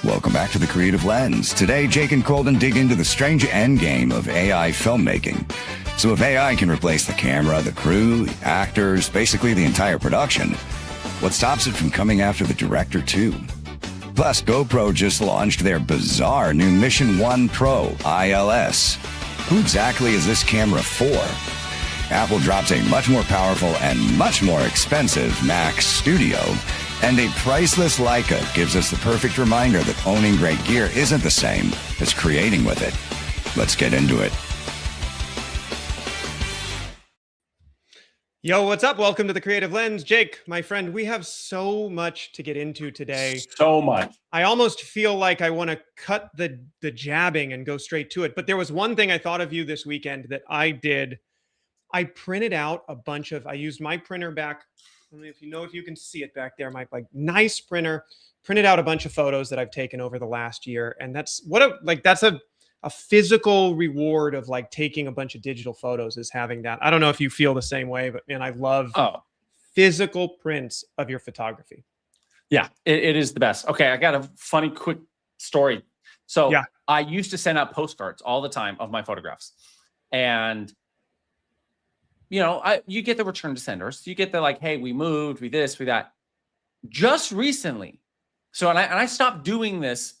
Welcome back to The Creative Lens. Today, Jake and Colden dig into the strange endgame of AI filmmaking. So if AI can replace the camera, the crew, the actors, basically the entire production, what stops it from coming after the director too? Plus, GoPro just launched their bizarre new Mission 1 Pro ILS. Who exactly is this camera for? Apple drops a much more powerful and much more expensive Mac Studio, and a priceless Leica gives us the perfect reminder that owning great gear isn't the same as creating with it. Let's get into it. Yo, what's up? Welcome to The Creative Lens. Jake, my friend, we have so much to get into today. So much. I almost feel like I want to cut the jabbing and go straight to it. But there was one thing I thought of you this weekend that I did. I printed out a bunch of, I used my printer back. I don't know if you can see it back there, my nice printer, printed out a bunch of photos that I've taken over the last year. And that's that's a physical reward of like taking a bunch of digital photos, is having that. I don't know if you feel the same way, but man, I love physical prints of your photography. Yeah, it is the best. Okay, I got a funny quick story. So yeah. I used to send out postcards all the time of my photographs. And you know, you get the return to senders. You get the like, hey, we moved, we this, we that. Just recently. So, and I stopped doing this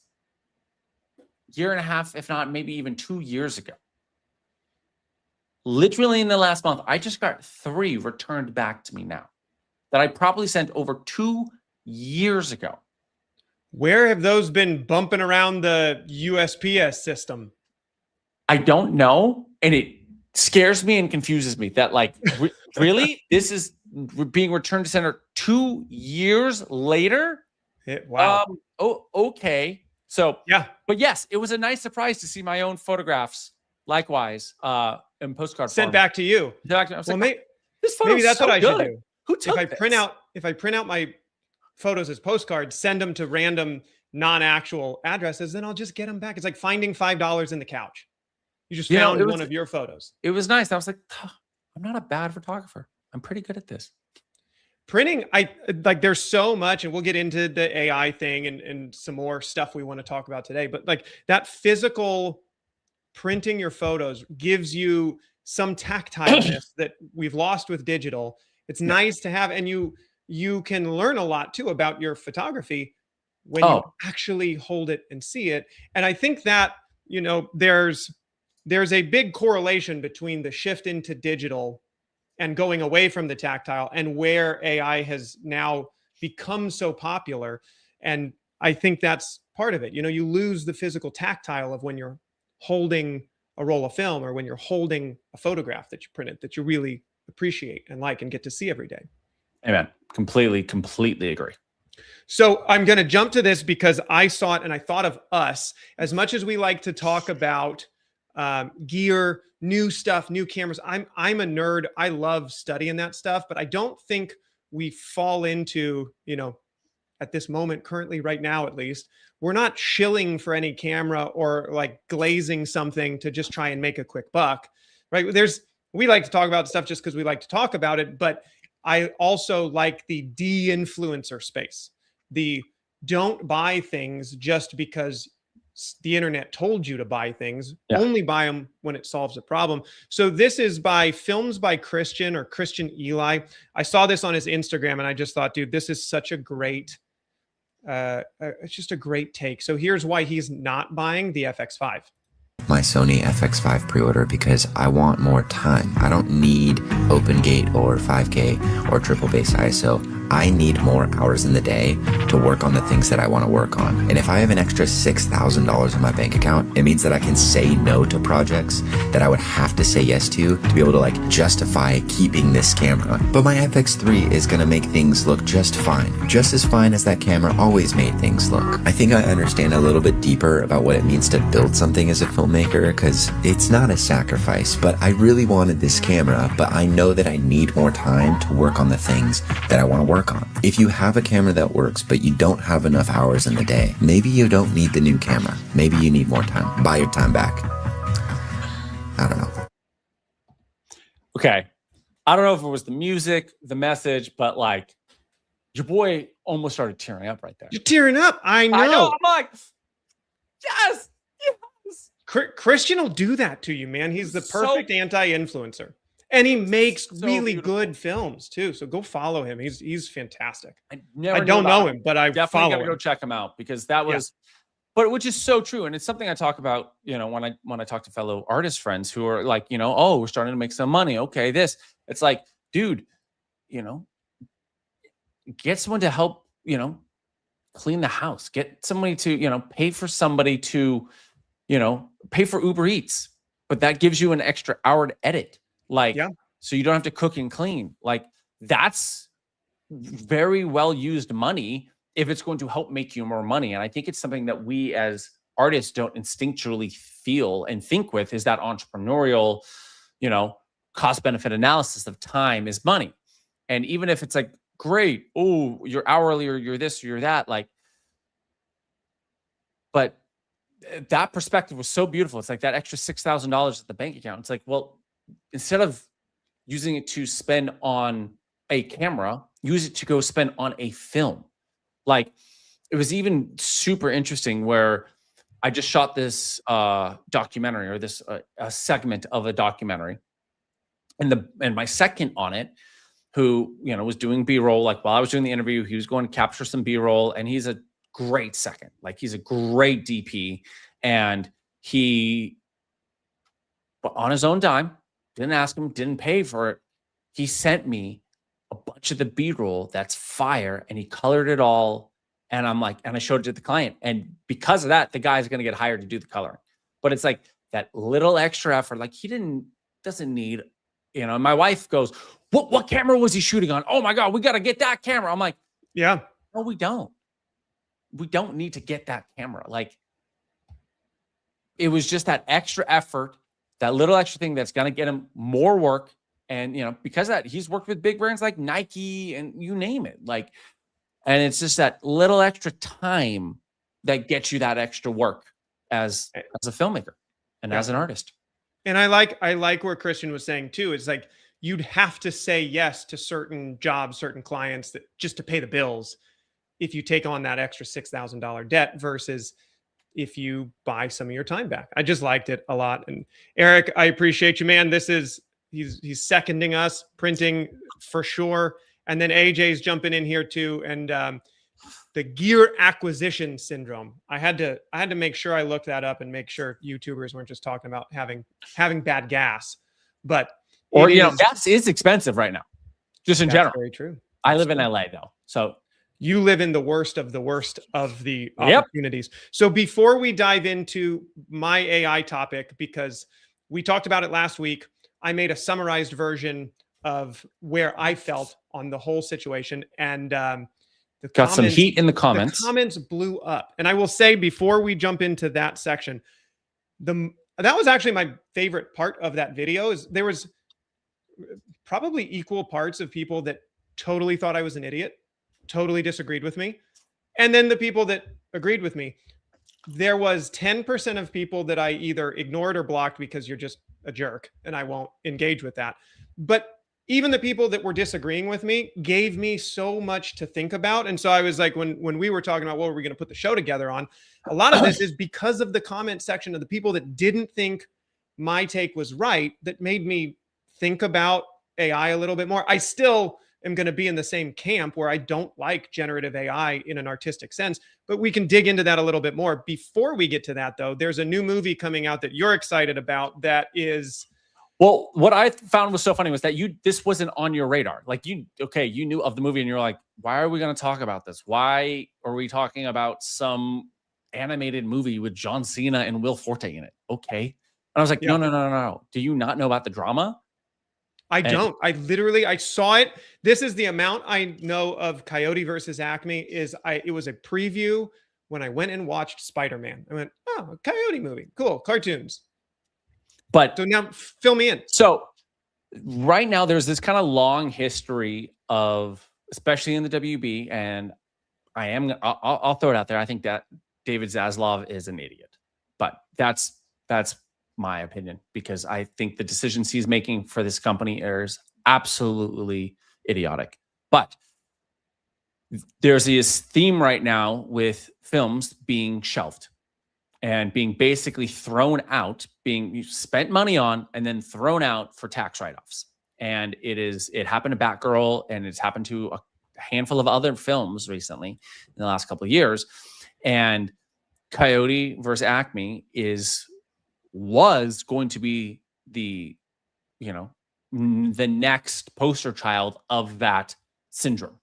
year and a half, if not maybe even 2 years ago. Literally in the last month, I just got 3 returned back to me now that I probably sent over 2 years ago. Where have those been bumping around the USPS system? I don't know. And it scares me and confuses me that like, really? This is being returned to sender 2 years later? Wow. Okay. So yeah, but yes, it was a nice surprise to see my own photographs likewise in postcard sent form. back to you. I was well, like, this photo maybe that's so what I good. should do. Who took if I print out my photos as postcards, send them to random non-actual addresses, then I'll just get them back. It's like finding $5 in the couch. You just found one of your photos. It was nice. I was like, I'm not a bad photographer. I'm pretty good at this. Printing, there's so much, and we'll get into the AI thing and some more stuff we want to talk about today. But like that physical printing your photos gives you some tactileness that we've lost with digital. It's nice to have, and you can learn a lot too about your photography when you actually hold it and see it. And I think that, you know, there's a big correlation between the shift into digital and going away from the tactile and where AI has now become so popular. And I think that's part of it. You know, you lose the physical tactile of when you're holding a roll of film or when you're holding a photograph that you printed that you really appreciate and like and get to see every day. Amen. Completely agree. So I'm going to jump to this because I saw it and I thought of us. As much as we like to talk about gear, new stuff, new cameras, I'm a nerd. I love studying that stuff, but I don't think we fall into, you know, at this moment, currently right now, at least, we're not shilling for any camera or like glazing something to just try and make a quick buck, right? We like to talk about stuff just because we like to talk about it, but I also like the de-influencer space. The don't buy things just because the internet told you to buy things. Only buy them when it solves a problem. So this is by Films by Christian or Christian Eli. I saw this on his Instagram and I just thought, dude, this is such a great, it's just a great take. So here's why he's not buying the FX5. My Sony FX5 pre-order because I want more time. I don't need open gate or 5K or triple base ISO. I need more hours in the day to work on the things that I want to work on. And if I have an extra $6,000 in my bank account, it means that I can say no to projects that I would have to say yes to be able to like justify keeping this camera. But my FX3 is going to make things look just fine. Just as fine as that camera always made things look. I think I understand a little bit deeper about what it means to build something as a filmmaker because it's not a sacrifice, but I really wanted this camera, but I know that I need more time to work on the things that I want to work on. If you have a camera that works, but you don't have enough hours in the day, maybe you don't need the new camera. Maybe you need more time. Buy your time back. I don't know. Okay. I don't know if it was the music, the message, but like Your boy almost started tearing up right there. You're tearing up. I know. I'm like, yes. Christian will do that to you, man. He's the perfect anti-influencer. And he makes really good films too. So go follow him. He's fantastic. I don't know him, but I definitely gotta go check him out, because that was, but which is so true. And it's something I talk about, you know, when I talk to fellow artist friends who are like, you know, oh, we're starting to make some money. Okay, it's like, dude, you know, get someone to help, you know, clean the house. Get somebody to, you know, pay for somebody to, you know, pay for Uber Eats, but that gives you an extra hour to edit. Like, so you don't have to cook and clean. Like, that's very well used money if it's going to help make you more money. And I think it's something that we as artists don't instinctually feel and think with, is that entrepreneurial, you know, cost benefit analysis of time is money. And even if it's like, great, oh, you're hourly or you're this or you're that, like, but that perspective was so beautiful. It's like that extra $6,000 at the bank account. It's like, well, instead of using it to spend on a camera, use it to go spend on a film. Like, it was even super interesting where I just shot this documentary, or this a segment of a documentary, and my second on it, who, you know, was doing B-roll, like while I was doing the interview, he was going to capture some B-roll, and he's a great second. Like, he's a great DP, and but on his own dime, didn't ask him, didn't pay for it. He sent me a bunch of the B-roll that's fire, and he colored it all. And I'm like, and I showed it to the client. And because of that, the guy's going to get hired to do the coloring. But it's like that little extra effort. Like, he doesn't need, you know, and my wife goes, what camera was he shooting on? Oh my God, we got to get that camera. I'm like, yeah, no, we don't. We don't need to get that camera. Like, it was just that extra effort, that little extra thing that's going to get him more work. And, you know, because of that, he's worked with big brands like Nike and you name it. Like, and it's just that little extra time that gets you that extra work as a filmmaker and as an artist. And I like where Christian was saying too, it's like, you'd have to say yes to certain jobs, certain clients, that just to pay the bills, if you take on that extra $6,000 debt versus if you buy some of your time back. I just liked it a lot. And Eric, I appreciate you, man. He's seconding us, printing for sure. And then AJ's jumping in here too. And the gear acquisition syndrome. I had to make sure I looked that up and make sure YouTubers weren't just talking about having bad gas. But gas is expensive right now, just in general. Very true. I live in LA though, so you live in the worst of the opportunities. So before we dive into my AI topic, because we talked about it last week, I made a summarized version of where I felt on the whole situation, and got some heat in the comments. The comments blew up, and I will say before we jump into that section, that was actually my favorite part of that video. Is there was probably equal parts of people that totally thought I was an idiot, totally disagreed with me, and then the people that agreed with me. There was 10% of people that I either ignored or blocked because you're just a jerk and I won't engage with that. But even the people that were disagreeing with me gave me so much to think about. And so I was like, when we were talking about what were we going to put the show together on, a lot of this is because of the comment section of the people that didn't think my take was right, that made me think about AI a little bit more. I still am going to be in the same camp where I don't like generative AI in an artistic sense, but we can dig into that a little bit more. Before we get to that though, there's a new movie coming out that you're excited about that is... Well, what I found was so funny was that this wasn't on your radar. Like you knew of the movie and you're like, why are we going to talk about this? Why are we talking about some animated movie with John Cena and Will Forte in it? Okay. And I was like, no. Do you not know about the drama? I don't. I saw it. This is the amount I know of Coyote versus Acme. It was a preview when I went and watched Spider-Man. I went, oh, a Coyote movie. Cool. Cartoons. But so now fill me in. So right now there's this kind of long history of, especially in the WB, and I'll throw it out there. I think that David Zaslav is an idiot, but that's my opinion, because I think the decisions he's making for this company is absolutely idiotic. But there's this theme right now with films being shelved and being basically thrown out, being spent money on and then thrown out for tax write-offs. And it happened to Batgirl, and it's happened to a handful of other films recently in the last couple of years. And Coyote versus Acme was going to be the next poster child of that syndrome.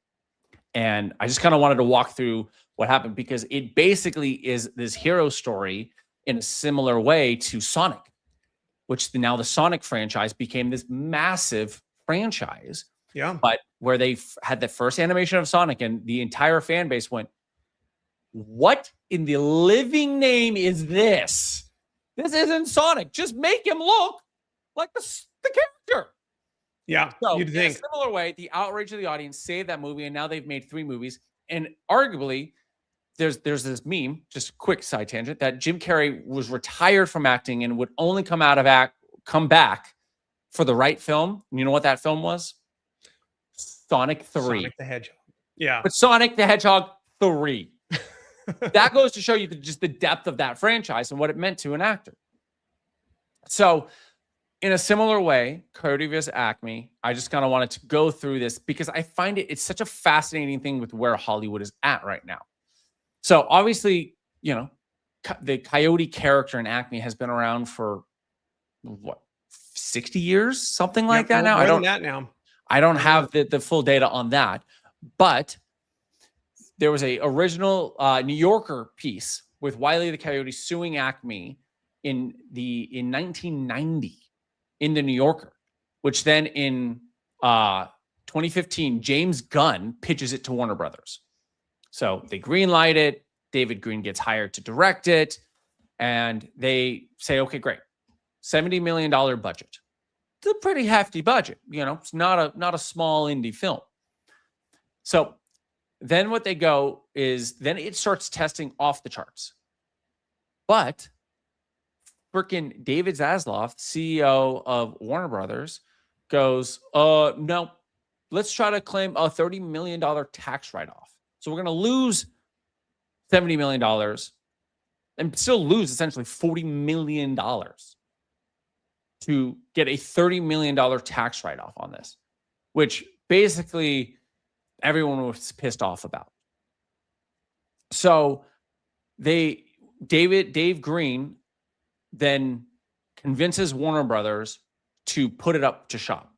And I just kind of wanted to walk through what happened, because it basically is this hero story in a similar way to Sonic, which now the Sonic franchise became this massive franchise. Yeah. But where they had the first animation of Sonic, and the entire fan base went, what in the living name is this? This isn't Sonic. Just make him look like the character. Yeah, so you'd think. In a similar way, the outrage of the audience saved that movie, and now they've made 3 movies. And arguably, there's this meme, just a quick side tangent, that Jim Carrey was retired from acting and would only come back for the right film. And you know what that film was? Sonic 3. Sonic the Hedgehog. Yeah. But Sonic the Hedgehog 3. That goes to show you just the depth of that franchise and what it meant to an actor. So in a similar way, Coyote vs. Acme, I just kind of wanted to go through this because I find it's such a fascinating thing with where Hollywood is at right now. So obviously, the Coyote character in Acme has been around for what, 60 years, something like that now. I don't have the full data on that, but there was a original New Yorker piece with Wile E. the Coyote suing Acme in 1990 in the New Yorker, which then in 2015, James Gunn pitches it to Warner Brothers. So they greenlight it. David Green gets hired to direct it, and they say, okay, great. $70 million budget. It's a pretty hefty budget. It's not a small indie film. So then what they go is, then it starts testing off the charts. But freaking David Zaslav, CEO of Warner Brothers, goes, no, let's try to claim a $30 million tax write-off. So we're going to lose $70 million and still lose essentially $40 million to get a $30 million tax write-off on this, which basically everyone was pissed off about. So Dave Green then convinces Warner Brothers to put it up to shop.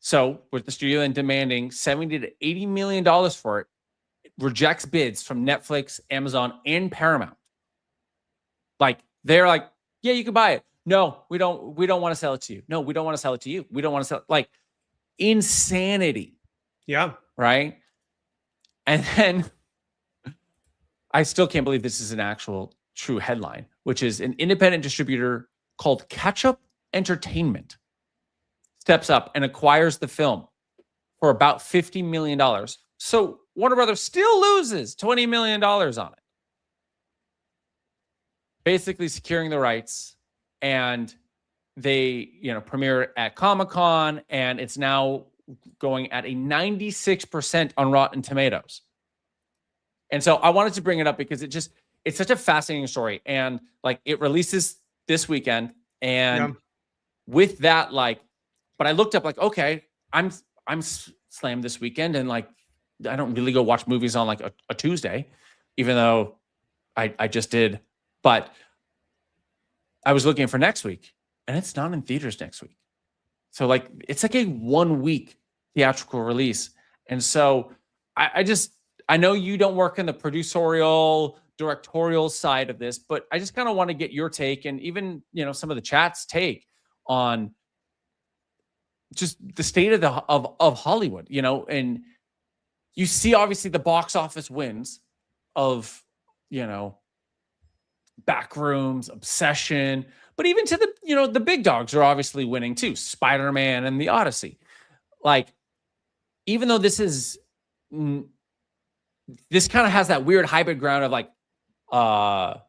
So with the studio then demanding $70 to $80 million for it, rejects bids from Netflix, Amazon, and Paramount. They're like, yeah, you can buy it. No, we don't want to sell it to you. No, we don't want to sell it to you. We don't want to sell it. Insanity. Yeah. Right. And then I still can't believe this is an actual true headline, which is an independent distributor called Catch-Up Entertainment steps up and acquires the film for about $50 million. So Warner Brothers still loses $20 million on it. Basically securing the rights, and they, premiere it at Comic-Con, and it's now going at a 96% on Rotten Tomatoes. And so I wanted to bring it up because it's such a fascinating story. And it releases this weekend. And with that, but I looked up okay, I'm slammed this weekend, and I don't really go watch movies on a Tuesday, even though I just did. But I was looking for next week, and it's not in theaters next week. So it's a 1 week theatrical release. And so I know you don't work in the producerial, directorial side of this, but I just kind of want to get your take, and even, some of the chat's take on just the state of Hollywood, and you see obviously the box office wins of, Backrooms, Obsession, but even to the big dogs are obviously winning too. Spider-Man and The Odyssey. Even though this kind of has that weird hybrid ground of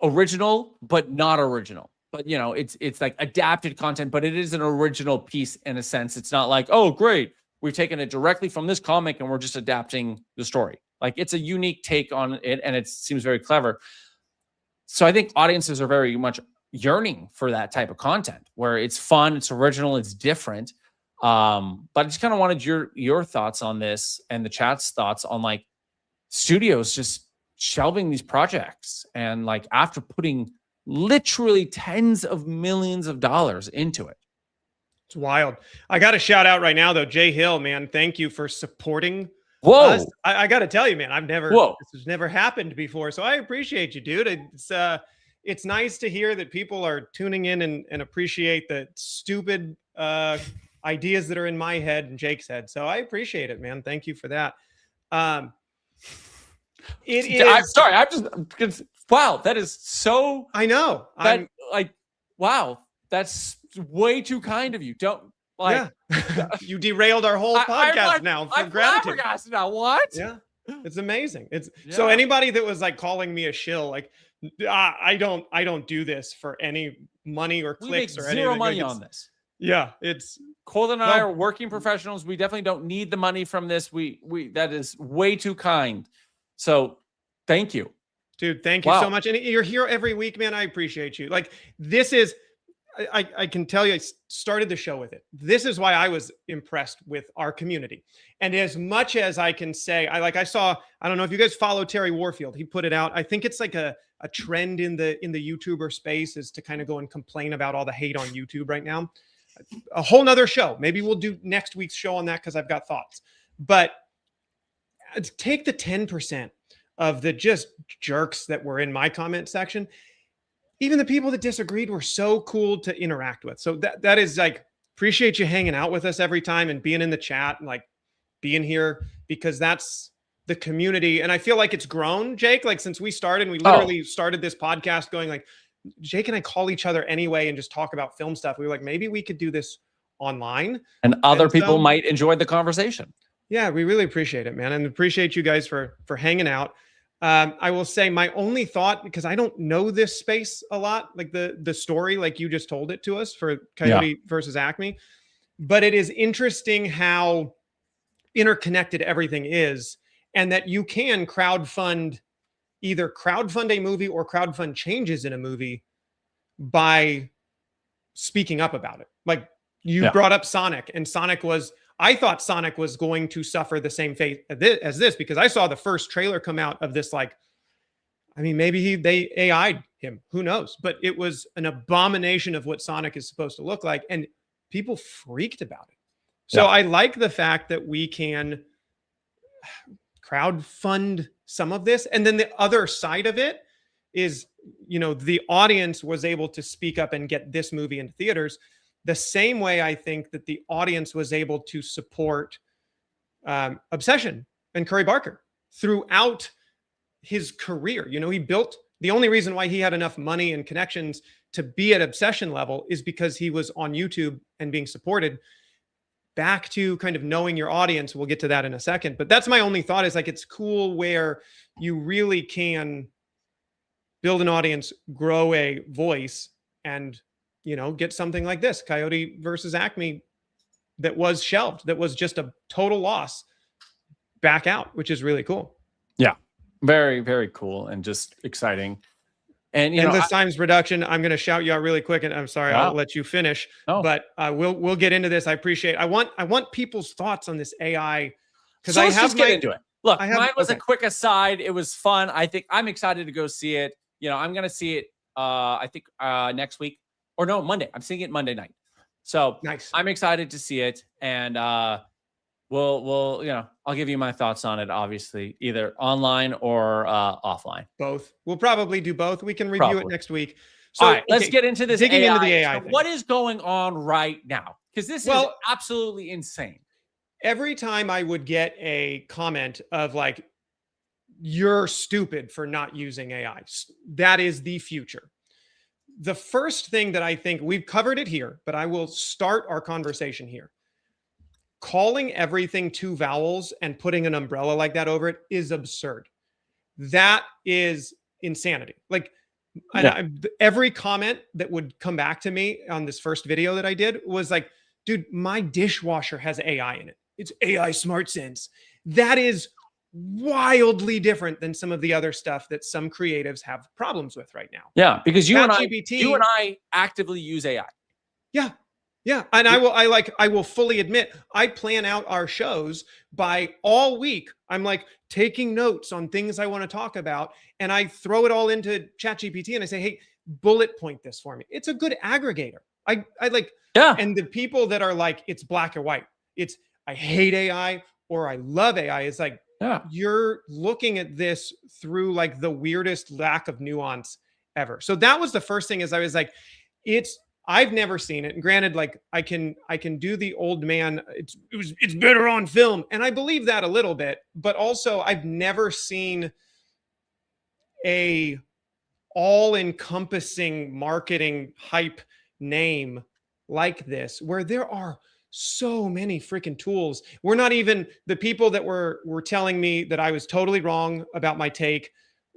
original, but not original. But it's adapted content, but it is an original piece in a sense. It's not oh, great, we've taken it directly from this comic and we're just adapting the story. Like, it's a unique take on it, and it seems very clever. So I think audiences are very much yearning for that type of content where it's fun, it's original, it's different. But I just kind of wanted your thoughts on this, and the chat's thoughts on, like, studios just shelving these projects, and like after putting literally tens of millions of dollars into it. It's wild. I got to shout out right now though, Jay Hill, man. Thank you for supporting Whoa. us. I got to tell you, man, this has never happened before. So I appreciate you, dude. It's nice to hear that people are tuning in and appreciate the stupid ideas that are in my head and Jake's head. So I appreciate it, man. Thank you for that. I'm sorry. Because wow, that is so. I know. I'm like, wow, that's way too kind of you. Don't like. Yeah. You derailed our whole podcast now for gratitude. Now what? Yeah, it's amazing. So anybody that was like calling me a shill, like, I don't do this for any money or clicks or anything. Zero money on this. Yeah, it's Colden and I are working professionals. We definitely don't need the money from this. We that is way too kind. So thank you. Dude, thank you so much. And you're here every week, man. I appreciate you. Like, this is, I can tell you, I started the show with it. This is why I was impressed with our community. And as much as I can say, I saw, I don't know if you guys follow Terry Warfield. He put it out. I think it's like a trend in the YouTuber space is to kind of go and complain about all the hate on YouTube right now. A whole nother show. Maybe we'll do next week's show on that because I've got thoughts. But take the 10% of the just jerks that were in my comment section. Even the people that disagreed were so cool to interact with. So that is like, appreciate you hanging out with us every time and being in the chat and like being here, because that's the community. And I feel like it's grown, Jake, like since we started, we literally started this podcast going like, Jake and I call each other anyway and just talk about film stuff. We were like, maybe we could do this online. And other people might enjoy the conversation. Yeah, we really appreciate it, man. And appreciate you guys for hanging out. I will say my only thought, because I don't know this space a lot, like the story, like you just told it to us for Coyote versus Acme, but it is interesting how interconnected everything is, and that you can either crowdfund a movie or crowdfund changes in a movie by speaking up about it. Like you brought up Sonic, and I thought Sonic was going to suffer the same fate as this, because I saw the first trailer come out of this. Like, I mean, maybe they AI'd him, who knows? But it was an abomination of what Sonic is supposed to look like, and people freaked about it. So I like the fact that we can crowdfund some of this. And then the other side of it is, the audience was able to speak up and get this movie into theaters. The same way I think that the audience was able to support Obsession and Curry Barker throughout his career. He built, the only reason why he had enough money and connections to be at Obsession level is because he was on YouTube and being supported. Back to kind of knowing your audience. We'll get to that in a second. But that's my only thought, is like, it's cool where you really can build an audience, grow a voice, and get something like this, Coyote versus Acme, that was shelved, that was just a total loss, back out, which is really cool. Yeah. Very, very cool and just exciting. And Endless Times Reduction, I'm going to shout you out really quick, and I'm sorry, I'll let you finish. But we'll get into this. I appreciate. I want people's thoughts on this AI, because let's just get into it. Look, mine was a quick aside. It was fun. I think I'm excited to go see it. I'm going to see it. I think next week. Or no, Monday. I'm seeing it Monday night. So nice. I'm excited to see it. And we'll I'll give you my thoughts on it, obviously, either online or offline. Both. We'll probably do both. We can review it next week. So all right, let's get into this. Digging into the AI thing. What is going on right now? Because this is absolutely insane. Every time I would get a comment of like, you're stupid for not using AI. That is the future. The first thing that I think, we've covered it here, but I will start our conversation here. Calling everything two vowels and putting an umbrella like that over it is absurd. That is insanity. Like every comment that would come back to me on this first video that I did was like, dude, my dishwasher has AI in it. it's AI smart sense. That is wildly different than some of the other stuff that some creatives have problems with right now. Yeah, because you and ChatGPT, I actively use AI. Yeah. Yeah. And I will fully admit, I plan out our shows by all week. I'm like taking notes on things I want to talk about. And I throw it all into ChatGPT and I say, hey, bullet point this for me. It's a good aggregator. I like, Yeah. and the people that are like, it's black or white. It's, I hate AI or I love AI. It's like, Yeah. you're looking at this through like the weirdest lack of nuance ever. So that was the first thing is I was like, I've never seen it. And granted, like I can do the old man, it's better on film. And I believe that a little bit, but also I've never seen a all-encompassing marketing hype name like this, where there are so many freaking tools. We're not even the people that were telling me that I was totally wrong about my take.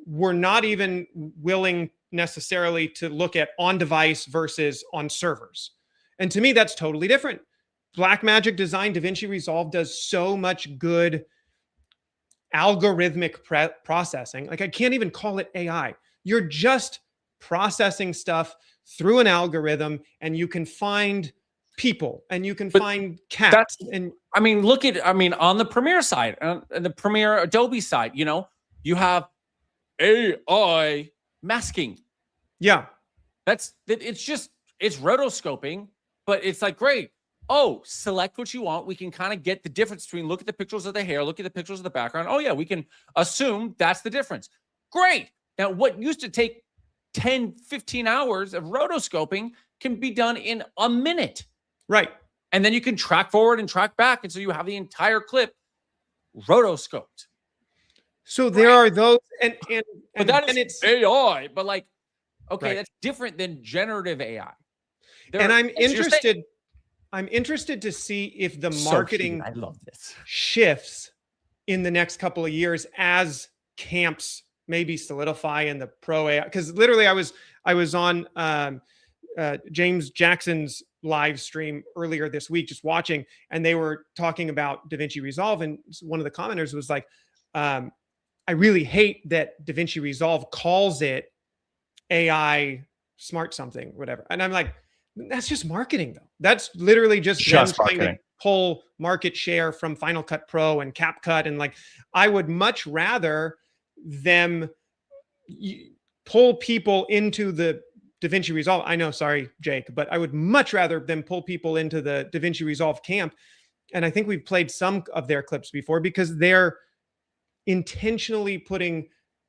We're not even willing necessarily to look at on device versus on servers. And to me, that's totally different. Blackmagic Design, DaVinci Resolve does so much good algorithmic processing. Like I can't even call it AI. You're just processing stuff through an algorithm, and you can find people and you can find cats. And I mean, on the Premiere side, the Premiere Adobe side, you have AI masking. Yeah. It's rotoscoping, but it's like, great. Oh, select what you want. We can kind of get the difference between, look at the pixels of the hair, look at the pixels of the background. Oh yeah, we can assume that's the difference. Great. Now, what used to take 10, 15 hours of rotoscoping can be done in a minute. Right. And then you can track forward and track back. And so you have the entire clip rotoscoped. So there are those, but that is it's AI, but like, okay, right. That's different than generative AI. I'm interested to see if the marketing I love this. shifts in the next couple of years as camps maybe solidify in the pro AI. Because literally I was on James Jackson's live stream earlier this week, just watching, and they were talking about DaVinci Resolve. And one of the commenters was like, I really hate that DaVinci Resolve calls it AI smart something, whatever. And I'm like, that's just marketing though. That's literally just them trying to pull market share from Final Cut Pro and CapCut. And like, I would much rather them pull people into the DaVinci Resolve. I know, sorry, Jake, but I would much rather them pull people into the DaVinci Resolve camp. And I think we've played some of their clips before because they're intentionally putting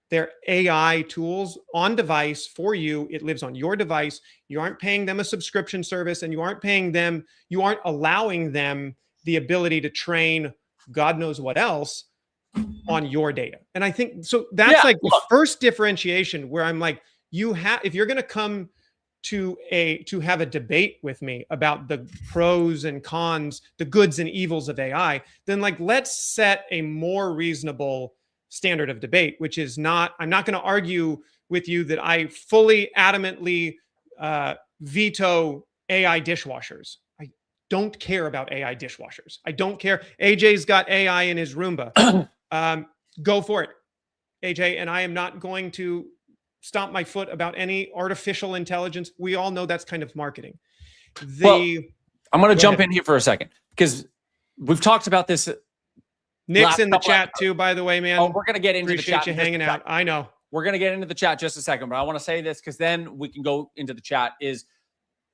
their AI tools on device for you. It lives on your device. You aren't paying them a subscription service, and you aren't allowing them the ability to train God knows what else on your data. And I think, so that's the first differentiation where I'm like, if you're going to come to have a debate with me about the pros and cons, the goods and evils of AI, then like, let's set a more reasonable standard of debate, which is I'm not going to argue with you that I fully adamantly veto AI dishwashers. I don't care about AI dishwashers. I don't care. AJ's got AI in his Roomba. Go for it, AJ. And I am not going to stomp my foot about any artificial intelligence. We all know that's kind of marketing. I'm going to jump in here for a second because we've talked about this. Nick's in the chat too, by the way, man. Oh, we're going to get into the chat. Appreciate you hanging out. I know. We're going to get into the chat just a second, but I want to say this because then we can go into the chat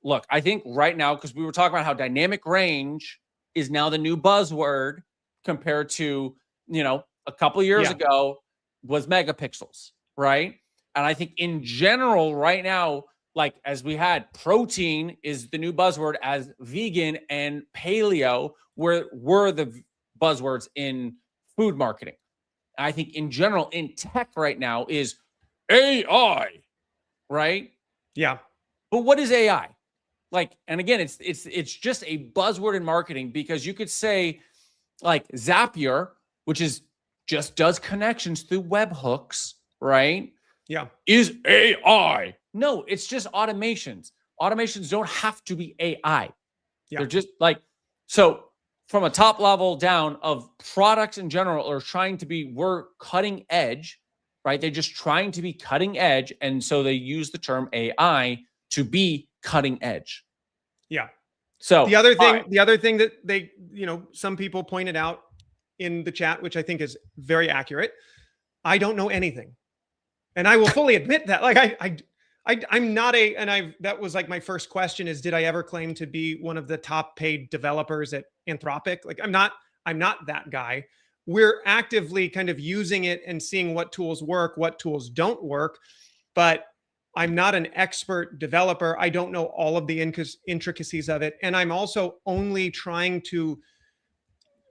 look, I think right now, because we were talking about how dynamic range is now the new buzzword compared to, a couple of years ago was megapixels, right? And I think in general right now, like as we had, protein is the new buzzword as vegan and paleo were the buzzwords in food marketing. I think in general in tech right now is AI, right? Yeah. But what is AI? Like, and again, it's just a buzzword in marketing because you could say like Zapier, which just does connections through webhooks, right? Yeah. Is AI. No, it's just automations. Automations don't have to be AI. Yeah. They're just like, so from a top level down of products in general are trying to be, we're cutting edge, right? They're just trying to be cutting edge. And so they use the term AI to be cutting edge. Yeah. So the other thing that they, some people pointed out in the chat, which I think is very accurate. I don't know anything. And I will fully admit that. Like I'm not that was like my first question is, did I ever claim to be one of the top paid developers at Anthropic? Like I'm not that guy. We're actively kind of using it and seeing what tools work, what tools don't work, but I'm not an expert developer. I don't know all of the intricacies of it. And I'm also only trying to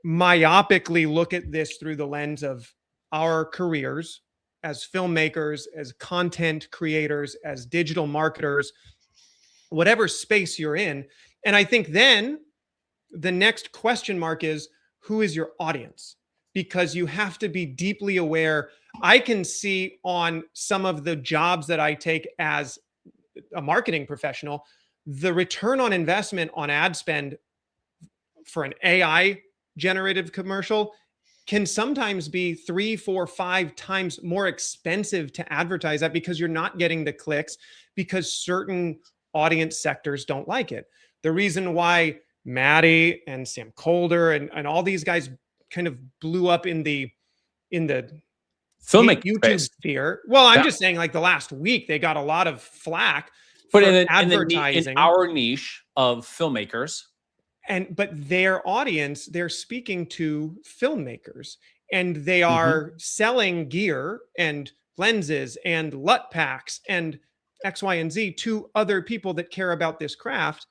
myopically look at this through the lens of our careers as filmmakers, as content creators, as digital marketers, whatever space you're in. And I think then the next question mark is, who is your audience? Because you have to be deeply aware. I can see on some of the jobs that I take as a marketing professional, the return on investment on ad spend for an AI generative commercial can sometimes be 3, 4, 5 times more expensive to advertise that because you're not getting the clicks because certain audience sectors don't like it. The reason why Maddie and Sam Colden and all these guys kind of blew up in the filmmaking YouTube sphere. Well, I'm just saying, like the last week, they got a lot of flack for advertising in our niche of filmmakers. But their audience, they're speaking to filmmakers, and they are selling gear and lenses and LUT packs and X, Y, and Z to other people that care about this craft.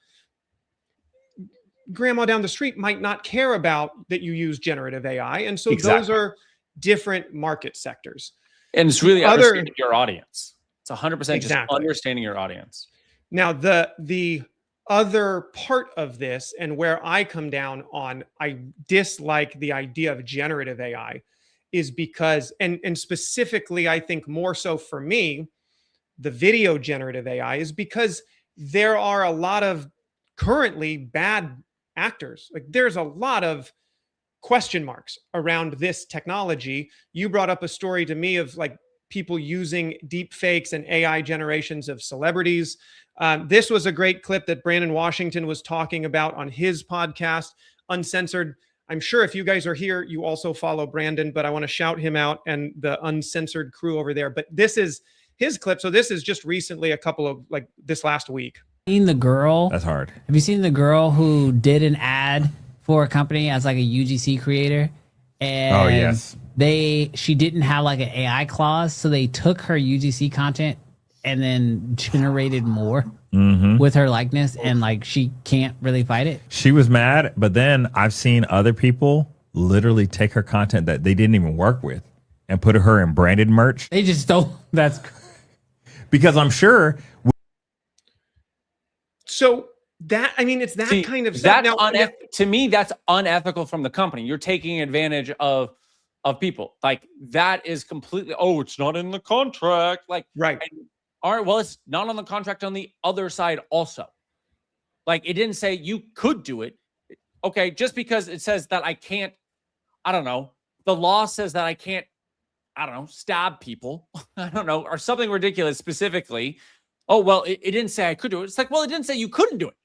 Grandma down the street might not care about that you use generative AI. And so those are different market sectors. And it's really understanding your audience. It's 100% just understanding your audience. Now, the other part of this, and where I come down on, I dislike the idea of generative AI, is because, and specifically, I think more so for me, the video generative AI is because there are a lot of currently bad actors. Like there's a lot of question marks around this technology. You brought up a story to me of like people using deep fakes and AI generations of celebrities. This was a great clip that Brandon Washington was talking about on his podcast, Uncensored. I'm sure if you guys are here, you also follow Brandon, but I want to shout him out and the Uncensored crew over there. But this is his clip. So this is just recently, a couple of like this last week. Seen the girl? That's hard. Have you seen the girl who did an ad for a company as like a UGC creator? And oh yes, she didn't have like an AI clause, so they took her UGC content and then generated more with her likeness, and like she can't really fight it. She was mad, but then I've seen other people literally take her content that they didn't even work with and put her in branded merch. They just stole. That's because I'm sure. So that, I mean, it's that kind of stuff. Now, to me, that's unethical from the company. You're taking advantage of people. Like that is completely, oh, it's not in the contract. Like, right. All right, well, it's not on the contract on the other side also. Like it didn't say you could do it. Okay, just because it says that I can't, I don't know. The law says that I can't, I don't know, stab people. I don't know, or something ridiculous specifically. Oh, well, it didn't say I could do it. It's like, well, it didn't say you couldn't do it.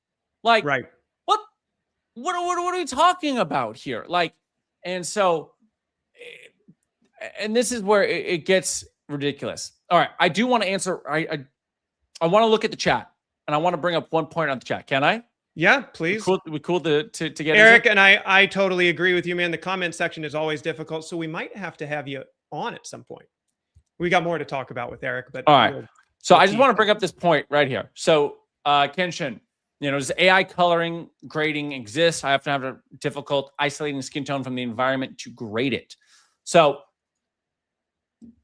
Like, right. What are we talking about here? Like, and so, and this is where it gets ridiculous. All right, I do want to answer. I want to look at the chat, and I want to bring up one point on the chat. Can I? Yeah, please. We cool to get Eric, into? and I totally agree with you, man. The comment section is always difficult, so we might have to have you on at some point. We got more to talk about with Eric, but all right. So I just want to bring up this point right here. So Kenshin, does AI coloring grading exist? I have to have a difficult isolating skin tone from the environment to grade it. So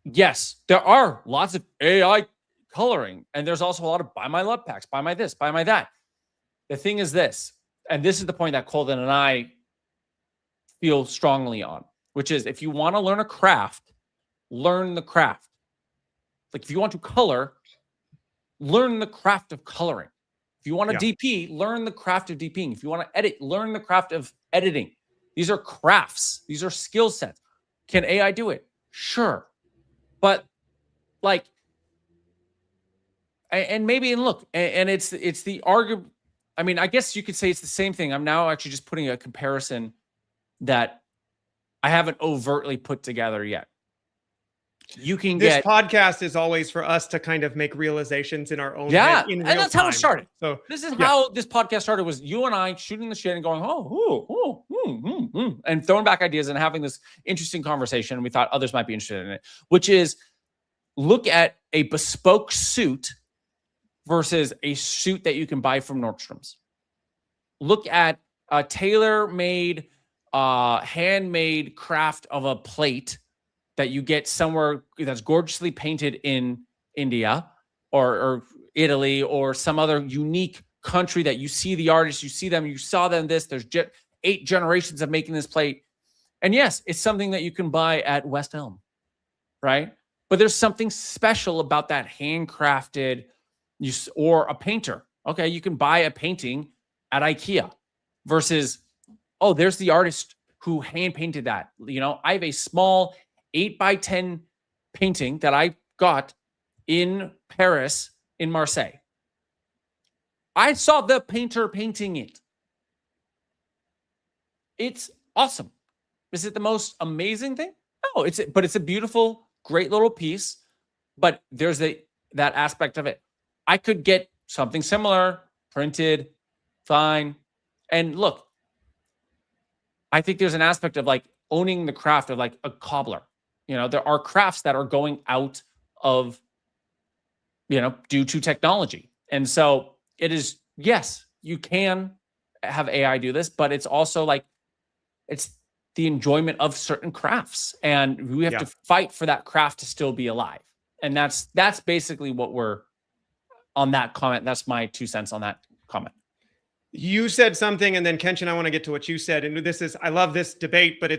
yes, there are lots of AI coloring, and there's also a lot of buy my LUT packs, buy my this, buy my that. The thing is this, and this is the point that Colden and I feel strongly on, which is if you want to learn a craft, learn the craft. Like if you want to color, learn the craft of coloring. If you want to DP, learn the craft of DPing. If you want to edit, learn the craft of editing. These are crafts. These are skill sets. Can AI do it? Sure. But like, and maybe, and look, and it's the argument. I mean, I guess you could say it's the same thing. I'm now actually just putting a comparison that I haven't overtly put together yet. You can this podcast is always for us to kind of make realizations in our own head in real and that's time. how it started. So this is how this podcast started, was you and I shooting the shit and going, and throwing back ideas and having this interesting conversation. And we thought others might be interested in it, which is look at a bespoke suit versus a suit that you can buy from Nordstrom's. Look at a tailor-made, handmade craft of a plate that you get somewhere that's gorgeously painted in India or Italy or some other unique country that you see the artists, you see them, you saw them there's 8 generations of making this plate. And yes, it's something that you can buy at West Elm, right? But there's something special about that handcrafted, or a painter. Okay, you can buy a painting at IKEA versus, oh, there's the artist who hand painted that. You know, I have a small 8x10 painting that I got in Paris, in Marseille. I saw the painter painting it. It's awesome. Is it the most amazing thing? No, but it's a beautiful, great little piece. But there's that aspect of it. I could get something similar, printed, fine. And look, I think there's an aspect of like owning the craft of like a cobbler. You know, there are crafts that are going out of, you know, due to technology. And so it is, yes, you can have AI do this, but it's also like, it's the enjoyment of certain crafts. And we have to fight for that craft to still be alive. And that's basically what we're on that comment. That's my 2 cents on that comment. You said something, and then Kenshin, I want to get to what you said. And I love this debate, but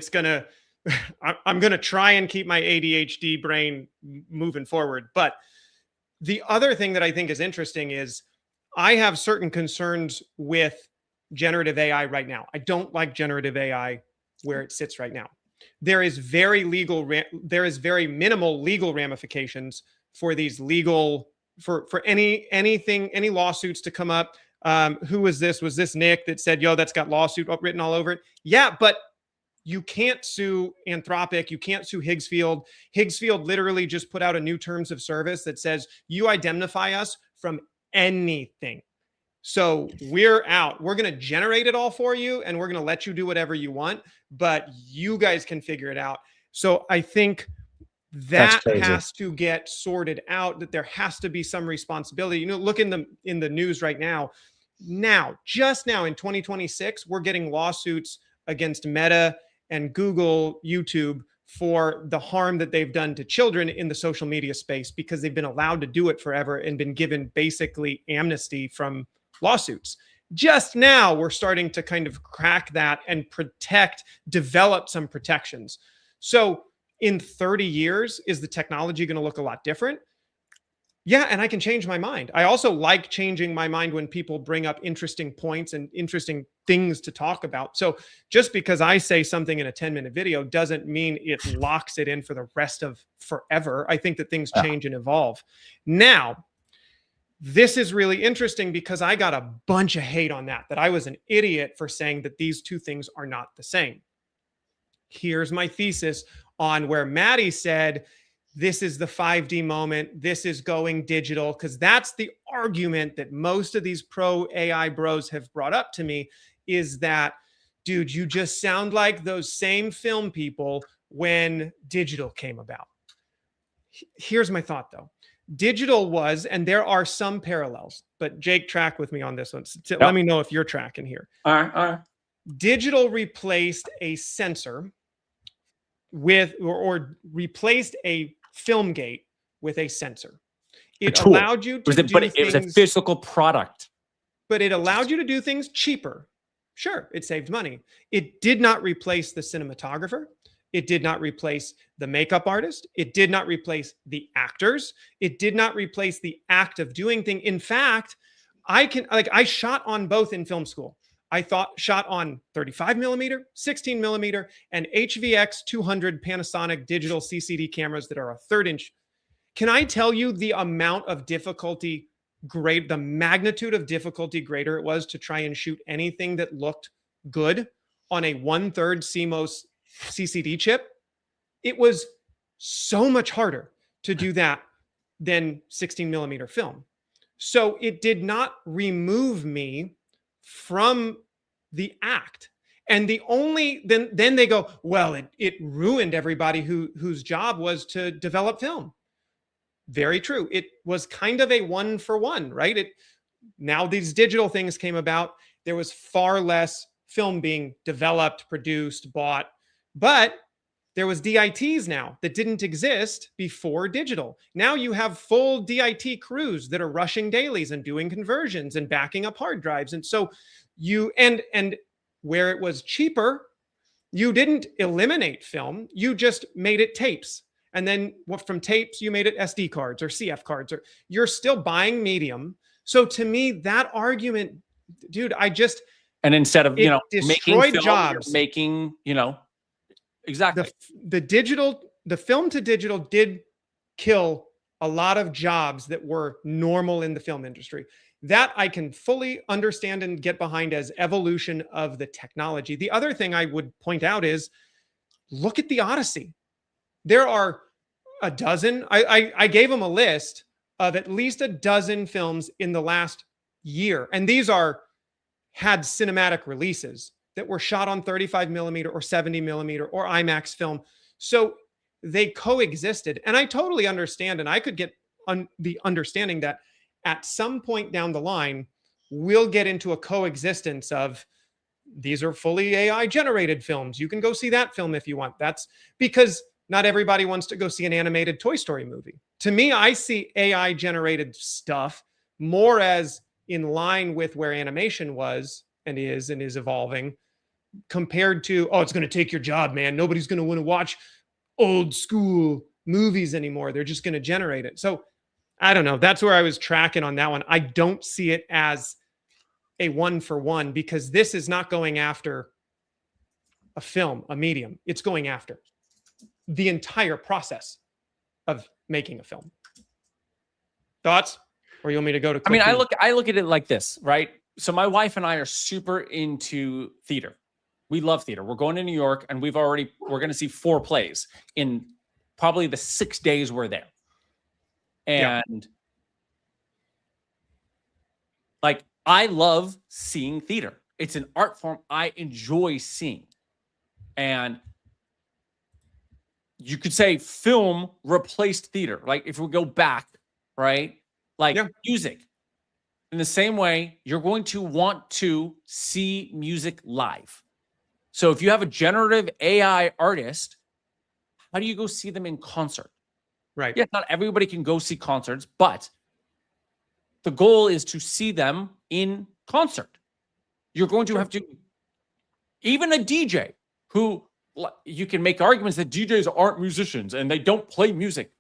I'm going to try and keep my ADHD brain moving forward. But the other thing that I think is interesting is I have certain concerns with generative AI right now. I don't like generative AI where it sits right now. There is very minimal legal ramifications for these for any lawsuits to come up. Who was this? Was this Nick that said, yo, that's got lawsuit written all over it? Yeah, but you can't sue Anthropic. You can't sue Higgsfield. Higgsfield literally just put out a new terms of service that says you identify us from anything. So we're out. We're going to generate it all for you, and we're going to let you do whatever you want, but you guys can figure it out. So I think that has to get sorted out, that there has to be some responsibility. You know, look in the news right now. Just now in 2026, we're getting lawsuits against Meta and Google, YouTube for the harm that they've done to children in the social media space because they've been allowed to do it forever and been given basically amnesty from lawsuits. Just now, we're starting to kind of crack that and develop some protections. So in 30 years, is the technology going to look a lot different? Yeah, and I can change my mind. I also like changing my mind when people bring up interesting points and interesting things to talk about. So just because I say something in a 10-minute video doesn't mean it locks it in for the rest of forever. I think that things change and evolve. Now, this is really interesting because I got a bunch of hate on that I was an idiot for saying that these two things are not the same. Here's my thesis on where Maddie said, this is the 5D moment. This is going digital, because that's the argument that most of these pro AI bros have brought up to me is that, dude, you just sound like those same film people when digital came about. Here's my thought, though. Digital was, and there are some parallels, but Jake, track with me on this one. Let me know if you're tracking here. All right. Digital replaced a sensor with, or replaced a film gate with a sensor. It allowed you to do things, it was a physical product. But it allowed you to do things cheaper. Sure, it saved money. It did not replace the cinematographer. It did not replace the makeup artist. It did not replace the actors. It did not replace the act of doing things. In fact, I shot on both in film school. I thought shot on 35 millimeter, 16 millimeter, and HVX 200 Panasonic digital CCD cameras that are a 1/3 inch. Can I tell you the amount of difficulty the magnitude of difficulty greater it was to try and shoot anything that looked good on a 1/3 CMOS CCD chip? It was so much harder to do that than 16 millimeter film. So it did not remove me from the act. And then they go, well, it ruined everybody whose job was to develop film. Very true. It was kind of a 1-for-1, right? Now these digital things came about. There was far less film being developed, produced, bought, but there was DITs now that didn't exist before digital. Now you have full DIT crews that are rushing dailies and doing conversions and backing up hard drives. And so and where it was cheaper, you didn't eliminate film, you just made it tapes. And then from tapes, you made it SD cards or CF cards, or you're still buying medium. So to me, that argument, dude, and instead of, making film, jobs, you're making, exactly. The film to digital did kill a lot of jobs that were normal in the film industry. That I can fully understand and get behind as evolution of the technology. The other thing I would point out is, look at the Odyssey. There are a dozen. I gave them a list of at least a dozen films in the last year. And these had cinematic releases that were shot on 35 millimeter or 70 millimeter or IMAX film. So they coexisted. And I totally understand. And I could get the understanding that at some point down the line, we'll get into a coexistence of these are fully AI generated films. You can go see that film if you want. That's because not everybody wants to go see an animated Toy Story movie. To me, I see AI generated stuff more as in line with where animation was and is evolving, compared to, oh, it's going to take your job, man. Nobody's going to want to watch old school movies anymore. They're just going to generate it. So I don't know. That's where I was tracking on that one. I don't see it as a 1-for-1 because this is not going after a film, a medium. It's going after the entire process of making a film. Thoughts? Or you want me to go to? I look at it like this, right? So my wife and I are super into theater. We love theater. We're going to New York, and we're going to see 4 plays in probably the 6 days we're there. And I love seeing theater. It's an art form I enjoy seeing. And you could say film replaced theater. Like if we go back, right? Music. In the same way, you're going to want to see music live. So if you have a generative AI artist, how do you go see them in concert? Right. Yes, not everybody can go see concerts, but the goal is to see them in concert. You're going to have to, even a DJ who you can make arguments that DJs aren't musicians and they don't play music.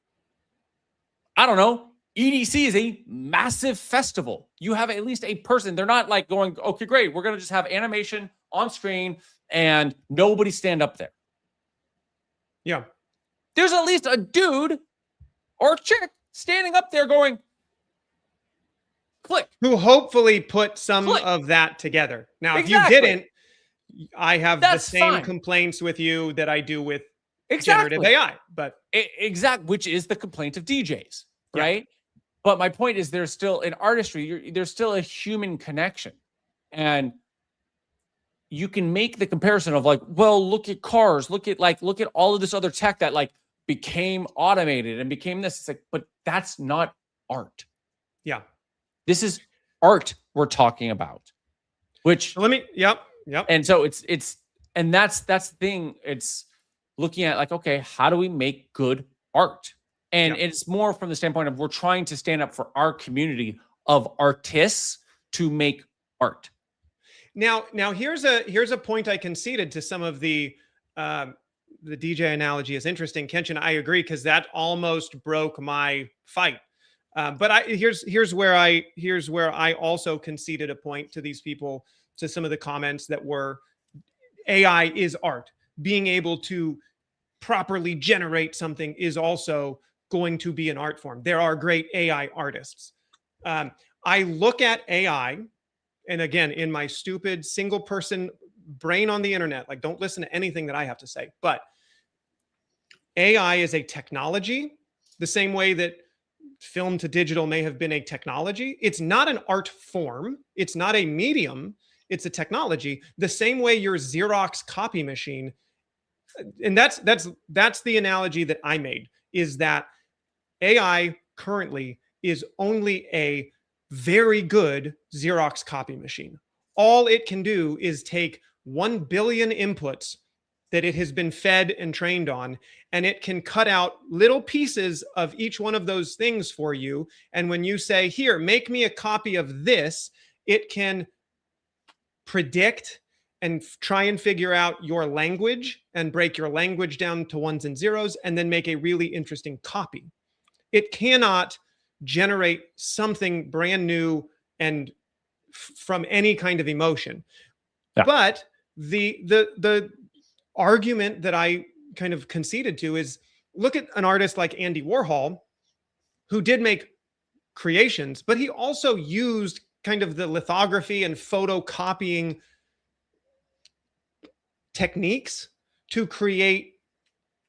I don't know. EDC is a massive festival. You have at least a person. They're not like going, okay, great. We're going to just have animation on screen and nobody stand up there. Yeah. There's at least a dude or chick standing up there going, click. Who hopefully put some of that together. Now, if you didn't, I have the same complaints with you that I do with generative AI. But which is the complaint of DJs, right? But my point is, there's still in artistry, there's still a human connection, and you can make the comparison of like, well, look at cars, look at all of this other tech that like became automated and became this. It's like, but that's not art. Yeah. This is art we're talking about, which Yep. And so that's the thing. It's looking at like, okay, how do we make good art? And it's more from the standpoint of we're trying to stand up for our community of artists to make art. Now here's a point I conceded to some of the DJ analogy is interesting. Kenshin, I agree, because that almost broke my fight. But here's where I also conceded a point to these people to some of the comments that were AI is art. Being able to properly generate something is also going to be an art form. There are great AI artists. I look at AI, and again, in my stupid single person brain on the internet, like don't listen to anything that I have to say, but AI is a technology, the same way that film to digital may have been a technology. It's not an art form. It's not a medium. It's a technology. The same way your Xerox copy machine, and that's the analogy that I made, is that AI currently is only a very good Xerox copy machine. All it can do is take 1 billion inputs that it has been fed and trained on, and it can cut out little pieces of each one of those things for you. And when you say, here, make me a copy of this, it can predict and try and figure out your language and break your language down to ones and zeros and then make a really interesting copy. It cannot generate something brand new and from any kind of emotion. Yeah. But the argument that I kind of conceded to is, look at an artist like Andy Warhol, who did make creations, but he also used kind of the lithography and photocopying techniques to create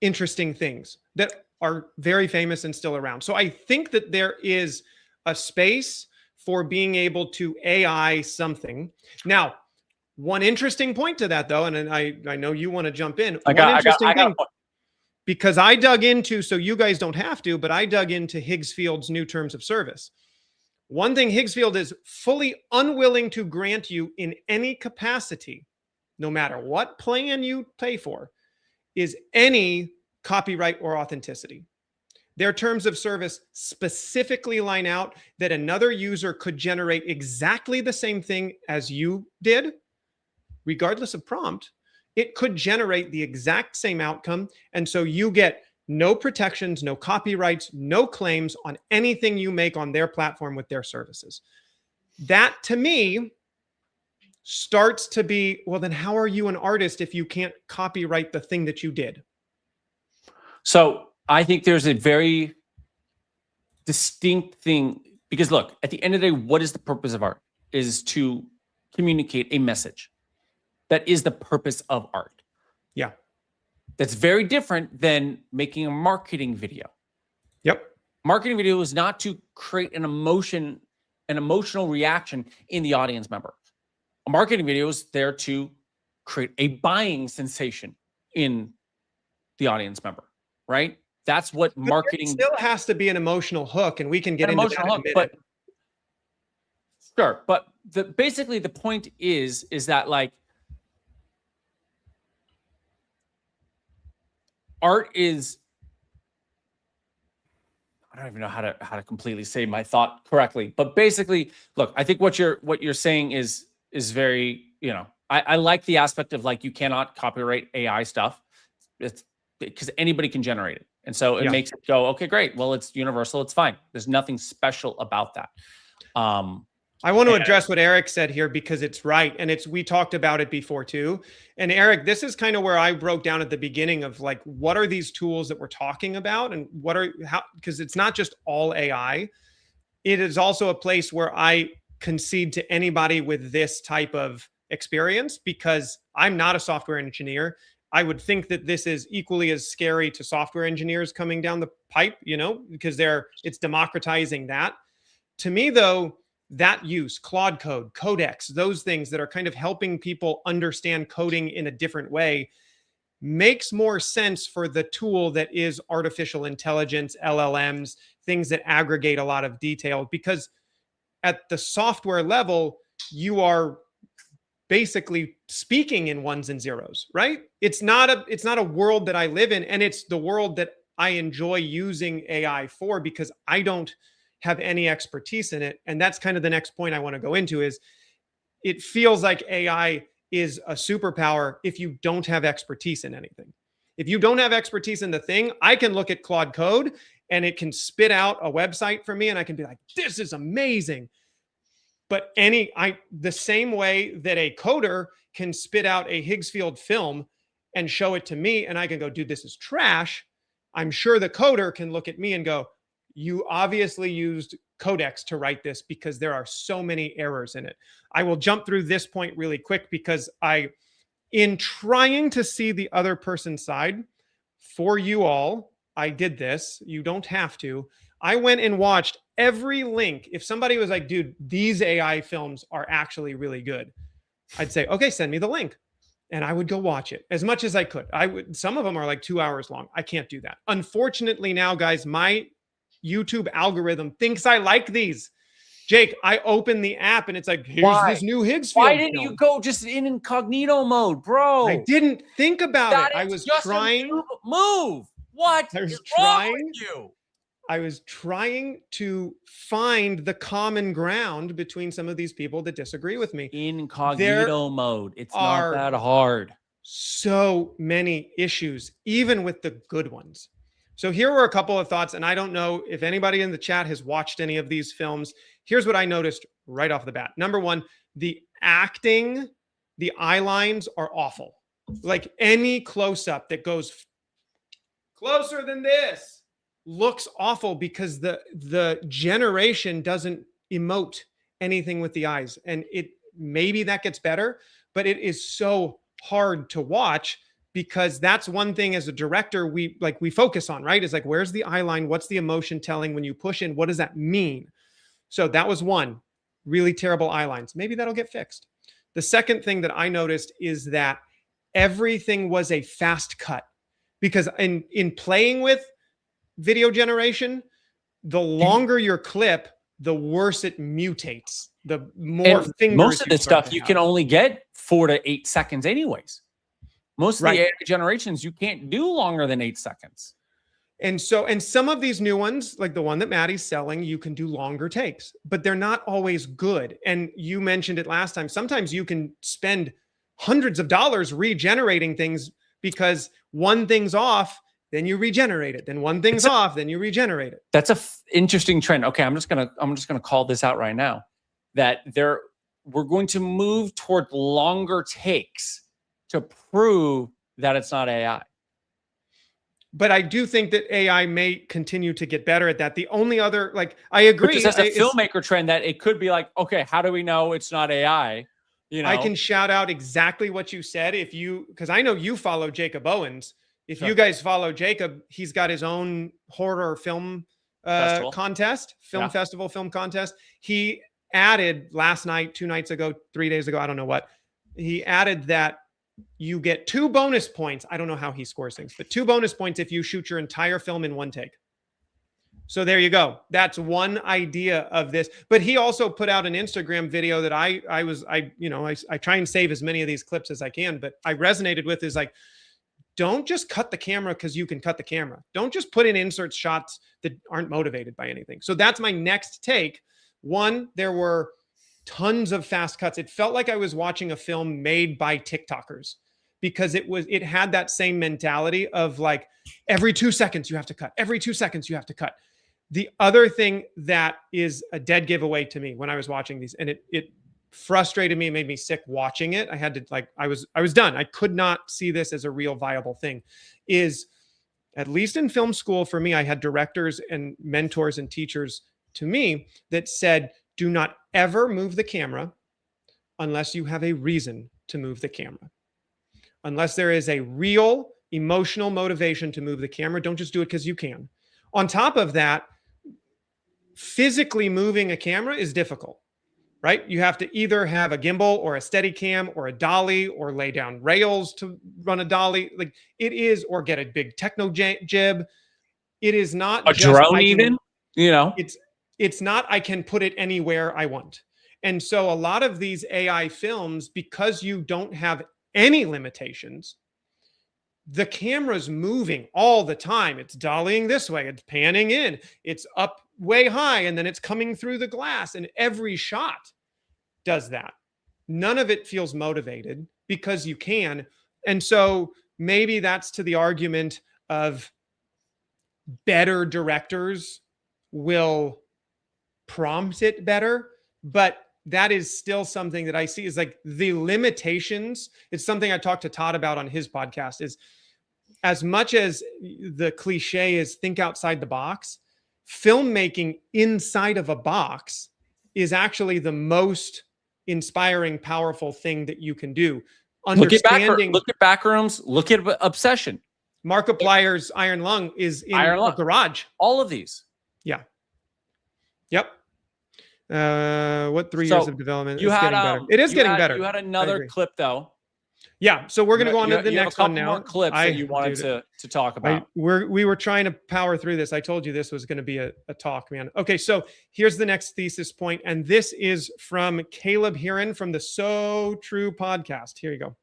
interesting things that are very famous and still around. So I think that there is a space for being able to AI something. Now, one interesting point to that, though, and I know you want to jump in. I got because I dug into, so you guys don't have to, but I dug into Higgsfield's new terms of service. One thing Higgsfield is fully unwilling to grant you in any capacity, no matter what plan you pay for, is any copyright or authenticity. Their terms of service specifically line out that another user could generate exactly the same thing as you did, regardless of prompt. It could generate the exact same outcome. And so you get no protections, no copyrights, no claims on anything you make on their platform with their services. That, to me, starts to be, well, then how are you an artist if you can't copyright the thing that you did? So I think there's a very distinct thing, because look, at the end of the day, what is the purpose of art? Is to communicate a message. That is the purpose of art. Yeah. That's very different than making a marketing video. Yep. Marketing video is not to create an emotional reaction in the audience member. A marketing video is there to create a buying sensation in the audience member, right? That's what marketing still has to be, an emotional hook, and we can get into that in a minute. But sure, but basically the point is that, like, art is, I don't even know how to completely say my thought correctly, but basically, look, I think what you're saying is very, you know, I like the aspect of, like, you cannot copyright AI stuff. It's because anybody can generate it. And so it makes it go, okay, great. Well, it's universal. It's fine. There's nothing special about that. I want to address what Eric said here, because it's right. And we talked about it before too. And Eric, this is kind of where I broke down at the beginning of, like, what are these tools that we're talking about, and because it's not just all AI. It is also a place where I concede to anybody with this type of experience, because I'm not a software engineer. I would think that this is equally as scary to software engineers coming down the pipe, you know, because it's democratizing that. To me, though, that use, Claude Code, Codex, those things that are kind of helping people understand coding in a different way, makes more sense for the tool that is artificial intelligence, LLMs, things that aggregate a lot of detail. Because at the software level, you are basically speaking in ones and zeros, right? It's not a world that I live in, and it's the world that I enjoy using AI for, because I don't have any expertise in it. And that's kind of the next point I want to go into, is it feels like AI is a superpower if you don't have expertise in anything. If you don't have expertise in the thing, I can look at Claude Code and it can spit out a website for me, and I can be like, this is amazing. But the same way that a coder can spit out a Higgsfield film and show it to me, and I can go, dude, this is trash. I'm sure the coder can look at me and go, you obviously used codecs to write this because there are so many errors in it. I will jump through this point really quick because in trying to see the other person's side for you all, I did this. You don't have to. I went and watched every link. If somebody was like, dude, these AI films are actually really good, I'd say, okay, send me the link. And I would go watch it as much as I could. Some of them are like 2 hours long. I can't do that. Unfortunately now, guys, my YouTube algorithm thinks I like these. Jake, I open the app and it's like, here's this new Higgsfield Why didn't film. you go just in incognito mode, bro? I didn't think about it. I was trying. Move. What is wrong with you? I was trying to find the common ground between some of these people that disagree with me. Incognito mode. It's not that hard. So many issues, even with the good ones. So here were a couple of thoughts, and I don't know if anybody in the chat has watched any of these films. Here's what I noticed right off the bat. Number one, the acting, the eye lines are awful. Like any close-up that goes closer than this looks awful because the generation doesn't emote anything with the eyes. And maybe that gets better, but it is so hard to watch because that's one thing as a director we focus on, right? Is like, where's the eye line? What's the emotion telling when you push in? What does that mean? So that was one, really terrible eye lines. Maybe that'll get fixed. The second thing that I noticed is that everything was a fast cut because in playing with video generation, the longer your clip, the worse it mutates. The more fingers. Most of the stuff you can only get 4 to 8 seconds, anyways. Most of the AI generations you can't do longer than 8 seconds. And some of these new ones, like the one that Maddie's selling, you can do longer takes, but they're not always good. And you mentioned it last time. Sometimes you can spend hundreds of dollars regenerating things because one thing's off, then you regenerate it. Then one thing's off, then you regenerate it. That's interesting trend. Okay, I'm just gonna call this out right now. That we're going to move toward longer takes to prove that it's not AI. But I do think that AI may continue to get better at that. The only other, I agree. But just as a filmmaker trend, that it could be like, okay, how do we know it's not AI? You know, I can shout out exactly what you said because I know you follow Jacob Owens. If you guys follow Jacob, he's got his own horror film contest, film contest. He added last night, 2 nights ago, 3 days ago, I don't know what. He added that you get 2 bonus points. I don't know how he scores things, but 2 bonus points if you shoot your entire film in one take. So there you go. That's one idea of this. But he also put out an Instagram video that I try and save as many of these clips as I can, but I resonated with is like, don't just cut the camera because you can cut the camera. Don't just put in insert shots that aren't motivated by anything. So that's my next take. One, there were tons of fast cuts. It felt like I was watching a film made by TikTokers because it had that same mentality of like every 2 seconds you have to cut. Every 2 seconds you have to cut. The other thing that is a dead giveaway to me when I was watching these, and it frustrated me, made me sick watching it. I had to I was done. I could not see this as a real viable thing. Is at least in film school for me, I had directors and mentors and teachers to me that said, do not ever move the camera unless you have a reason to move the camera. Unless there is a real emotional motivation to move the camera, don't just do it because you can. On top of that, physically moving a camera is difficult. Right? You have to either have a gimbal or a steady cam or a dolly or lay down rails to run a dolly. Like it is, or get a big techno jib. It is not a drone even, you know, it's not, I can put it anywhere I want. And so a lot of these AI films, because you don't have any limitations, the camera's moving all the time. It's dollying this way. It's panning in. It's up way high, and then it's coming through the glass. And every shot does that. None of it feels motivated because you can. And so maybe that's to the argument of better directors will prompt it better. But that is still something that I see is like the limitations. It's something I talked to Todd about on his podcast, is as much as the cliche is think outside the box, filmmaking inside of a box is actually the most inspiring, powerful thing that you can do. Understanding. Look at Backrooms. Look at Obsession. Markiplier's Iron Lung is in a garage. All of these. Yeah. Yep. What 3 years of development? It's getting better. It is getting better. You had another clip though. Yeah. So we're going to go on to the next one now. More clips that you wanted to talk about. We were trying to power through this. I told you this was going to be a talk, man. Okay. So here's the next thesis point, and this is from Caleb Heron from the So True podcast. Here you go.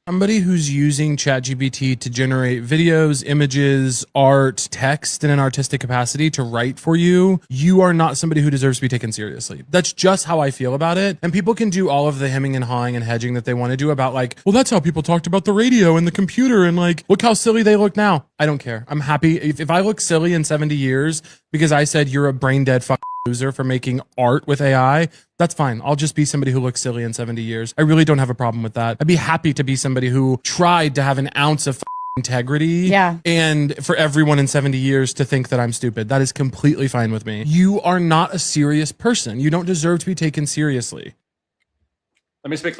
Somebody who's using ChatGPT to generate videos, images, art, text in an artistic capacity to write for you, you are not somebody who deserves to be taken seriously. That's just how I feel about it. And people can do all of the hemming and hawing and hedging that they want to do about like, well, that's how people talked about the radio and the computer and like, look how silly they look now. I don't care. I'm happy. If I look silly in 70 years because I said you're a brain dead loser for making art with AI, that's fine. I'll just be somebody who looks silly in 70 years. I really don't have a problem with that. I'd be happy to be somebody who tried to have an ounce of integrity. Yeah. And for everyone in 70 years to think that I'm stupid. That is completely fine with me. You are not a serious person. You don't deserve to be taken seriously. Let me speak.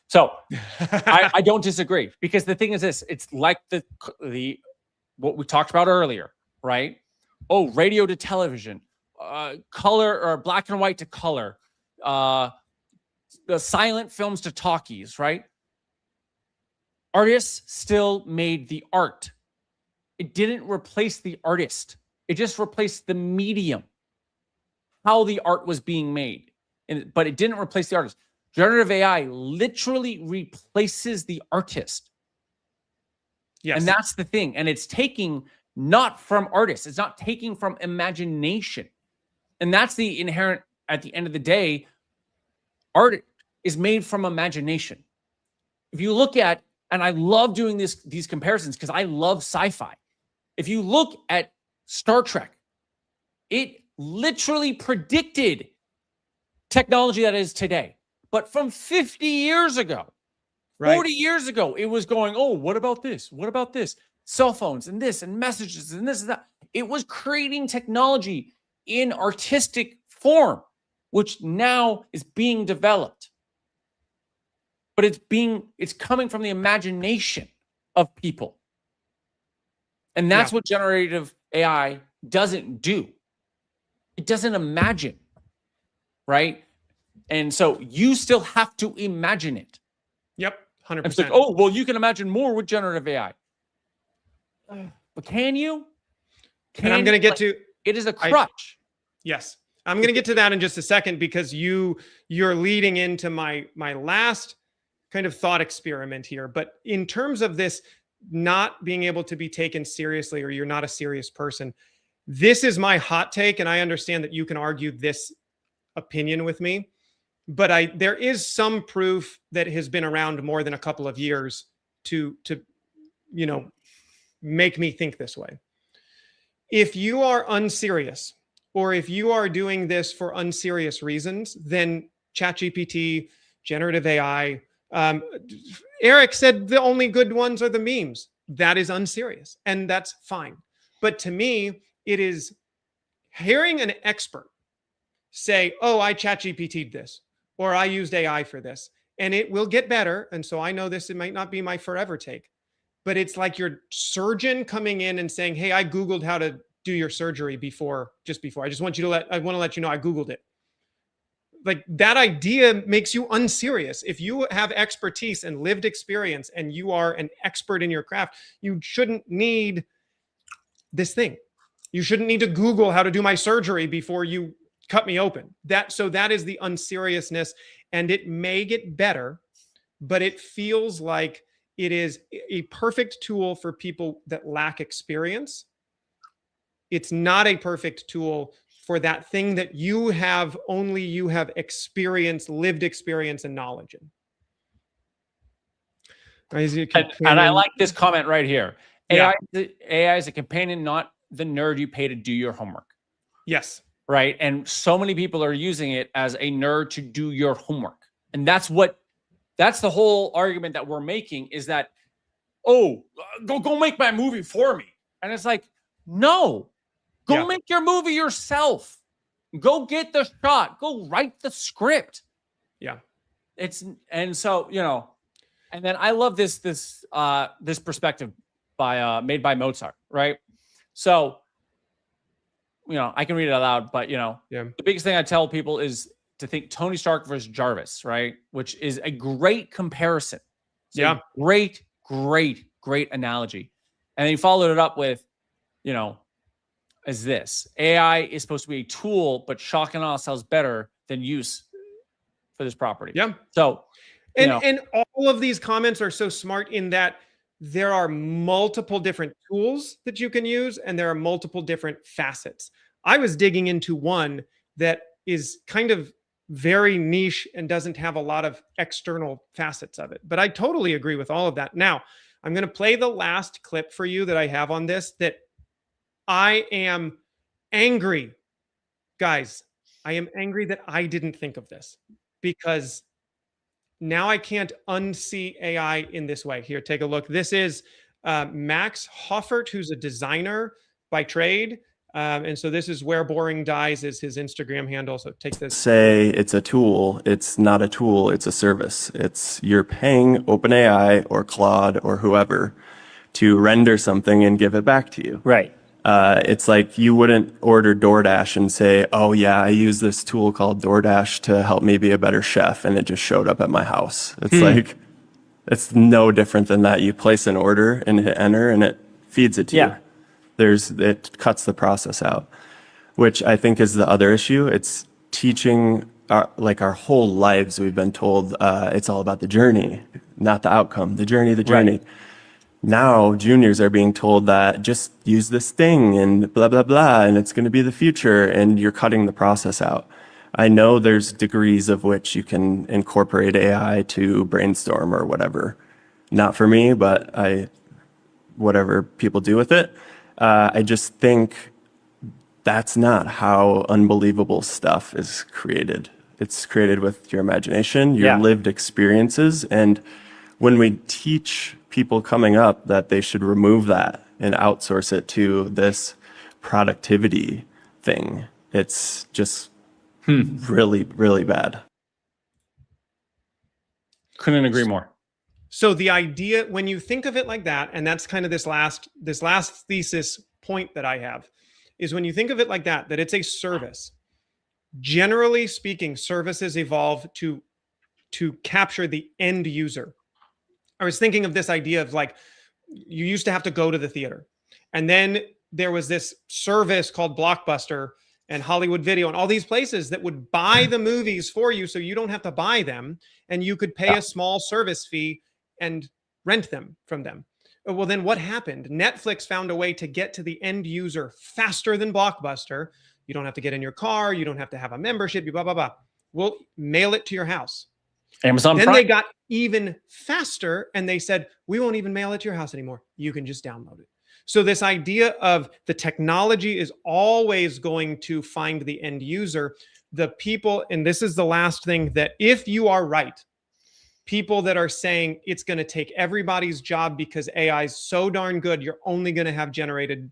So I don't disagree, because the thing is this, it's like the what we talked about earlier, right? Oh, radio to television, color or black and white to color, the silent films to talkies, right? Artists still made the art. It didn't replace the artist. It just replaced the medium, how the art was being made. But it didn't replace the artist. Generative AI literally replaces the artist. Yes. And that's the thing. And it's taking not from artists. It's not taking from imagination. And that's the inherent, at the end of the day, art is made from imagination. If you look at, and I love doing these comparisons because I love sci-fi. If you look at Star Trek, it literally predicted technology that is today. But from 50 years ago, 40 years ago, it was going, oh, what about this? What about this? Cell phones and this and messages and this and that. It was creating technology in artistic form, which now is being developed. But it's coming from the imagination of people. And that's what generative AI doesn't do. It doesn't imagine, right? And so you still have to imagine it. Yep, 100%. It's like, oh, well, you can imagine more with generative AI. But can you? And I'm going to get to... It is a crutch. Yes. I'm going to get to that in just a second, because you're leading into my last kind of thought experiment here. But in terms of this not being able to be taken seriously, or you're not a serious person, this is my hot take, and I understand that you can argue this opinion with me, but there is some proof that has been around more than a couple of years to make me think this way. If you are unserious, or if you are doing this for unserious reasons, then ChatGPT, generative AI, Eric said the only good ones are the memes. That is unserious, and that's fine. But to me, it is hearing an expert say, oh, I ChatGPT'd this, or I used AI for this, and it will get better. And so I know this, it might not be my forever take, but it's like your surgeon coming in and saying, hey, I Googled how to do your surgery just before. I want to let you know I Googled it. Like, that idea makes you unserious. If you have expertise and lived experience and you are an expert in your craft, you shouldn't need this thing. You shouldn't need to Google how to do my surgery before you cut me open. So that is the unseriousness, and it may get better, but it feels like it is a perfect tool for people that lack experience. It's not a perfect tool for that thing that you have experience, lived experience, and knowledge in. And I like this comment right here. AI is a companion, not the nerd you pay to do your homework. Yes. right? And so many people are using it as a nerd to do your homework. And that's the whole argument that we're making, is that, oh, go make my movie for me. And it's like, no, go make your movie yourself. Go get the shot. Go write the script. Yeah. And so, and then I love this perspective made by Mozart, right? So, I can read it aloud, but the biggest thing I tell people is to think Tony Stark versus Jarvis, right? Which is a great comparison. It's great analogy. And then he followed it up with, as this: AI is supposed to be a tool, but shock and awe sells better than use for this property. Yeah. So, and all of these comments are so smart in that there are multiple different tools that you can use, and there are multiple different facets. I was digging into one that is kind of very niche and doesn't have a lot of external facets of it, but I totally agree with all of that. Now, I'm going to play the last clip for you that I have on this, that I am angry. Guys, I am angry that I didn't think of this, because now I can't unsee AI in this way. Here, take a look. This is Max Hoffert, who's a designer by trade. And so this is Where Boring Dies is his Instagram handle. So take this. Say it's a tool. It's not a tool. It's a service. You're paying OpenAI or Claude or whoever to render something and give it back to you. Right. It's like you wouldn't order DoorDash and say, oh yeah, I use this tool called DoorDash to help me be a better chef, and it just showed up at my house. It's like, it's no different than that. You place an order and hit enter and it feeds it to you. It cuts the process out, which I think is the other issue. It's teaching our whole lives. We've been told it's all about the journey, not the outcome, the journey. Right. Now juniors are being told that just use this thing and blah, blah, blah, and it's going to be the future, and you're cutting the process out. I know there's degrees of which you can incorporate AI to brainstorm or whatever. Not for me, but whatever people do with it. I just think that's not how unbelievable stuff is created. It's created with your imagination, your lived experiences. And when we teach people coming up that they should remove that and outsource it to this productivity thing, it's just really, really bad. Couldn't agree more. So the idea, when you think of it like that, and that's kind of this last thesis point that I have, is when you think of it like that it's a service. Generally speaking, services evolve to capture the end user. I was thinking of this idea of, like, you used to have to go to the theater, and then there was this service called Blockbuster and Hollywood Video and all these places that would buy the movies for you, so you don't have to buy them, and you could pay a small service fee and rent them from them. Well, then what happened? Netflix found a way to get to the end user faster than Blockbuster. You don't have to get in your car. You don't have to have a membership. Blah, blah, blah. We'll mail it to your house. Amazon Then Prime. they got even faster, and they said, we won't even mail it to your house anymore. You can just download it. So this idea of the technology is always going to find the end user. The people, and this is the last thing, that if you are right, people that are saying it's going to take everybody's job because AI is so darn good, you're only going to have generated,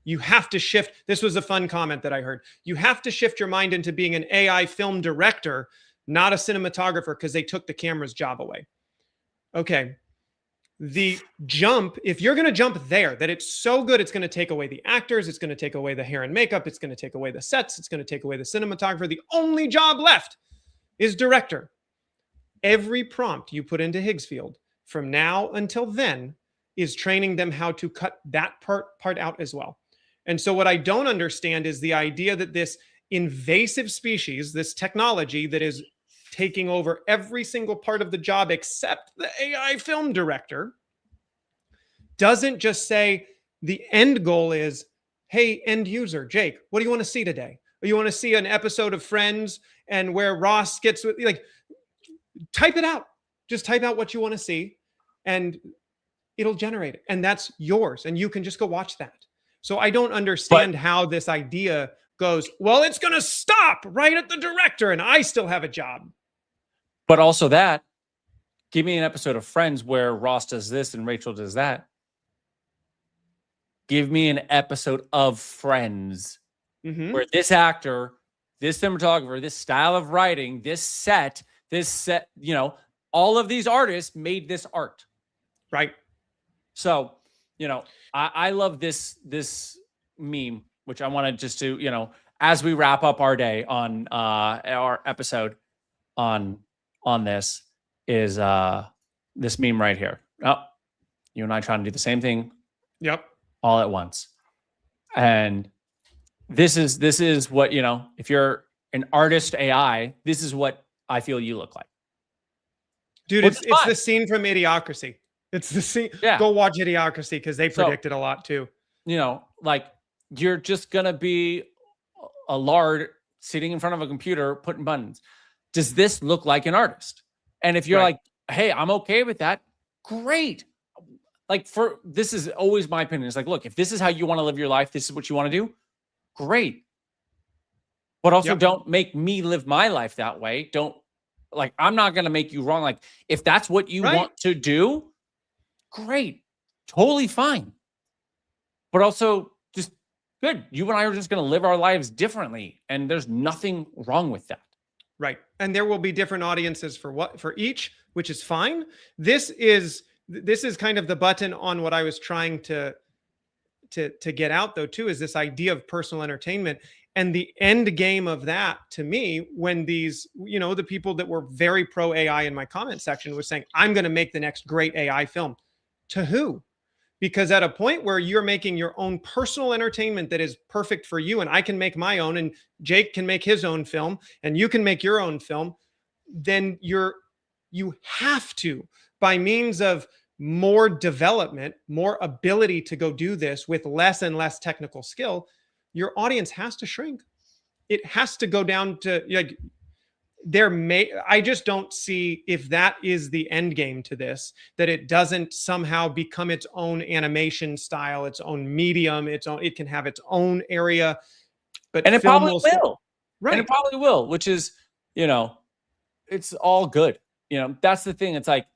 you have to shift. This was a fun comment that I heard. You have to shift your mind into being an AI film director, not a cinematographer, because they took the camera's job away. Okay. The jump, if you're going to jump there, that it's so good, it's going to take away the actors, it's going to take away the hair and makeup, it's going to take away the sets, it's going to take away the cinematographer. The only job left is director. Every prompt you put into Higgsfield from now until then is training them how to cut that part out as well. And so what I don't understand is the idea that this invasive species, this technology that is taking over every single part of the job except the AI film director, doesn't just say the end goal is, hey, end user, Jake, what do you want to see today? Or you want to see an episode of Friends and where Ross gets with, like, type it out. Just type out what you want to see and it'll generate it. And that's yours. And you can just go watch that. So I don't understand how this idea goes, well, it's going to stop right at the director and I still have a job. But also that, give me an episode of Friends where Ross does this and Rachel does that. Give me an episode of Friends where this actor, this cinematographer, this style of writing, this set, you know, all of these artists made this art. Right. So, you know, I love this meme, which I wanted just to, you know, as we wrap up our day on our episode on this is this meme right here. Oh, you and I trying to do the same thing. Yep. All at once. And this is what, you know, if you're an artist AI, this is what I feel you look like. Dude, it's the scene from Idiocracy. It's the scene. Yeah. Go watch Idiocracy because they predicted a lot too. You know, like you're just going to be a lard sitting in front of a computer putting buttons. Does this look like an artist? And if you're like, hey, I'm okay with that, great. Like this is always my opinion. It's like, look, if this is how you want to live your life, this is what you want to do, great. But also don't make me live my life that way. Don't, like, I'm not going to make you wrong. Like, if that's what you want to do, great. Totally fine. But also just good. You and I are just going to live our lives differently. And there's nothing wrong with that. Right. And there will be different audiences for each, which is fine. This is kind of the button on what I was trying to get out though too, is this idea of personal entertainment. And the end game of that to me, when these, you know, the people that were very pro AI in my comment section was saying, I'm going to make the next great AI film. To who? Because at a point where you're making your own personal entertainment that is perfect for you, and I can make my own, and Jake can make his own film, and you can make your own film, then you have to, by means of more development, more ability to go do this with less and less technical skill, your audience has to shrink. It has to go down to, like, I just don't see, if that is the end game to this, that it doesn't somehow become its own animation style, its own medium, it can have its own area. And it probably will. Right. And it probably will, which is, you know, it's all good. You know, that's the thing. It's like,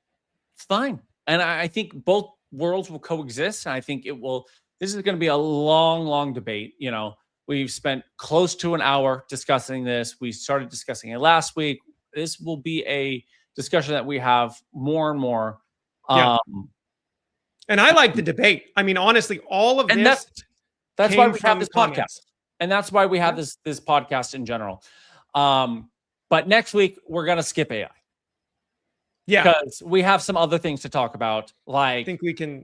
it's fine. And I think both worlds will coexist. And I think this is going to be a long, long debate. You know, we've spent close to an hour discussing this. We started discussing it last week. This will be a discussion that we have more and more. Yeah. And I like the debate. I mean, honestly, all of this. That's why we have this podcast. And that's why we have this podcast in general. But next week, we're going to skip AI. Yeah. Because we have some other things to talk about. Like, I think we can.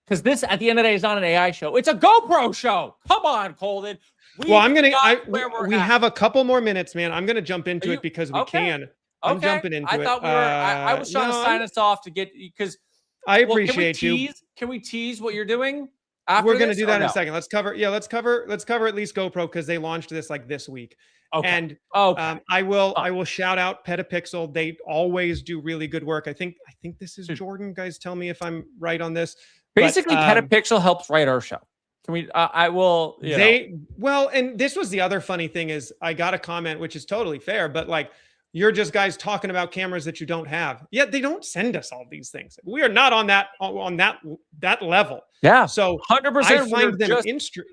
Because this, at the end of the day, is not an AI show. It's a GoPro show. Come on, Colden. We have a couple more minutes, man. I'm going to jump into it because we can. I'm jumping into it. I was trying to sign us off to get, because I appreciate you. Can we tease what you're doing? We're going to do that in a second. Let's cover at least GoPro, because they launched this like this week. Okay. And I will shout out Petapixel. They always do really good work. I think this is Jordan. Guys, tell me if I'm right on this. Basically, Petapixel helps write our show. Can we? I will. And this was the other funny thing is I got a comment, which is totally fair, but like, you're just guys talking about cameras that you don't have. Yet they don't send us all these things. We are not on that level. Yeah. So 100%. I find them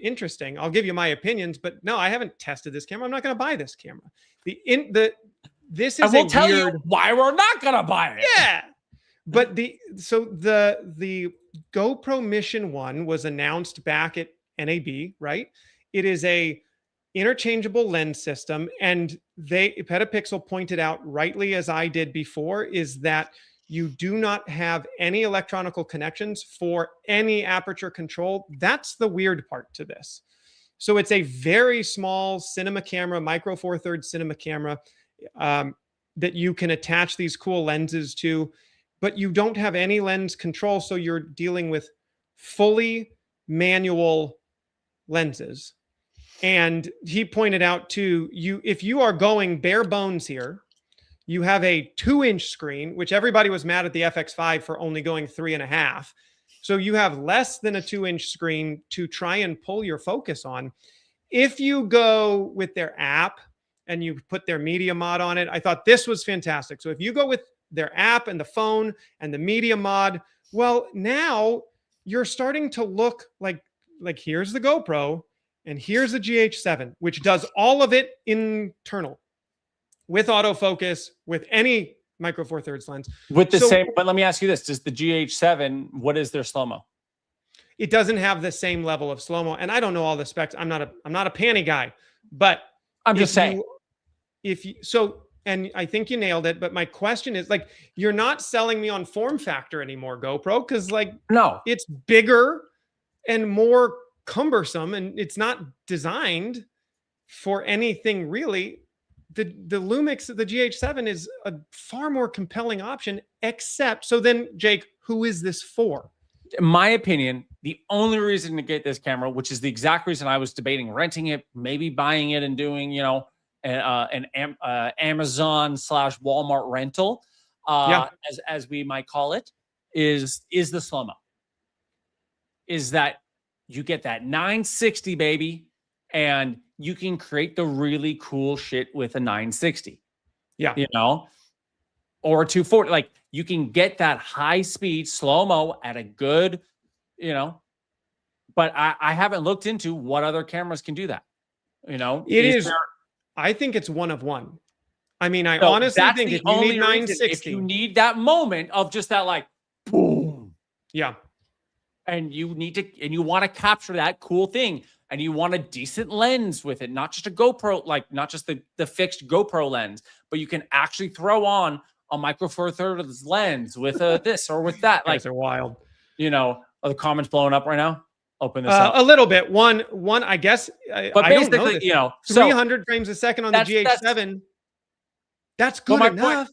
interesting. I'll give you my opinions, but no, I haven't tested this camera. I'm not going to buy this camera. This is. And we'll tell you why we're not going to buy it. Yeah. But the GoPro Mission 1 was announced back at NAB, right? It is a interchangeable lens system, and Petapixel pointed out, rightly as I did before, is that you do not have any electronical connections for any aperture control. That's the weird part to this. So it's a very small cinema camera, micro 4/3 cinema camera that you can attach these cool lenses to, but you don't have any lens control. So you're dealing with fully manual lenses. And he pointed out too, if you are going bare bones here, you have a 2-inch screen, which everybody was mad at the FX5 for only going 3.5. So you have less than a 2-inch screen to try and pull your focus on. if you go with their app and you put their media mod on it, I thought this was fantastic. So if you go with their app and the phone and the media mod, well, now you're starting to look like here's the GoPro and here's the GH7, which does all of it internal with autofocus, with any micro four thirds lens. With the same, but let me ask you this: does the GH7, what is their slow-mo? It doesn't have the same level of slow-mo, and I don't know all the specs. I'm not a panty guy, but I'm just saying. And I think you nailed it. But my question is, like, you're not selling me on form factor anymore, GoPro, because no, it's bigger and more cumbersome, and it's not designed for anything really. The Lumix, the GH7 is a far more compelling option, except, so then Jake, who is this for? In my opinion, the only reason to get this camera, which is the exact reason I was debating renting it, maybe buying it and doing, an Amazon / Walmart rental, as we might call it, is the slow-mo. Is that you get that 960, baby, and you can create the really cool shit with a 960. Yeah. Or a 240. Like, you can get that high speed slow-mo at a good, but I haven't looked into what other cameras can do that. I think it's one of one. I mean, I honestly think if you need 960, if you need that moment of just that, like, boom. Yeah. And you want to capture that cool thing, and you want a decent lens with it, not just a GoPro, like not just the fixed GoPro lens, but you can actually throw on a micro four thirds lens with this or with that. Like, they're wild. Are the comments blowing up right now? Open this up a little bit. One, I guess. But basically, 300 frames a second on the GH7. That's good enough.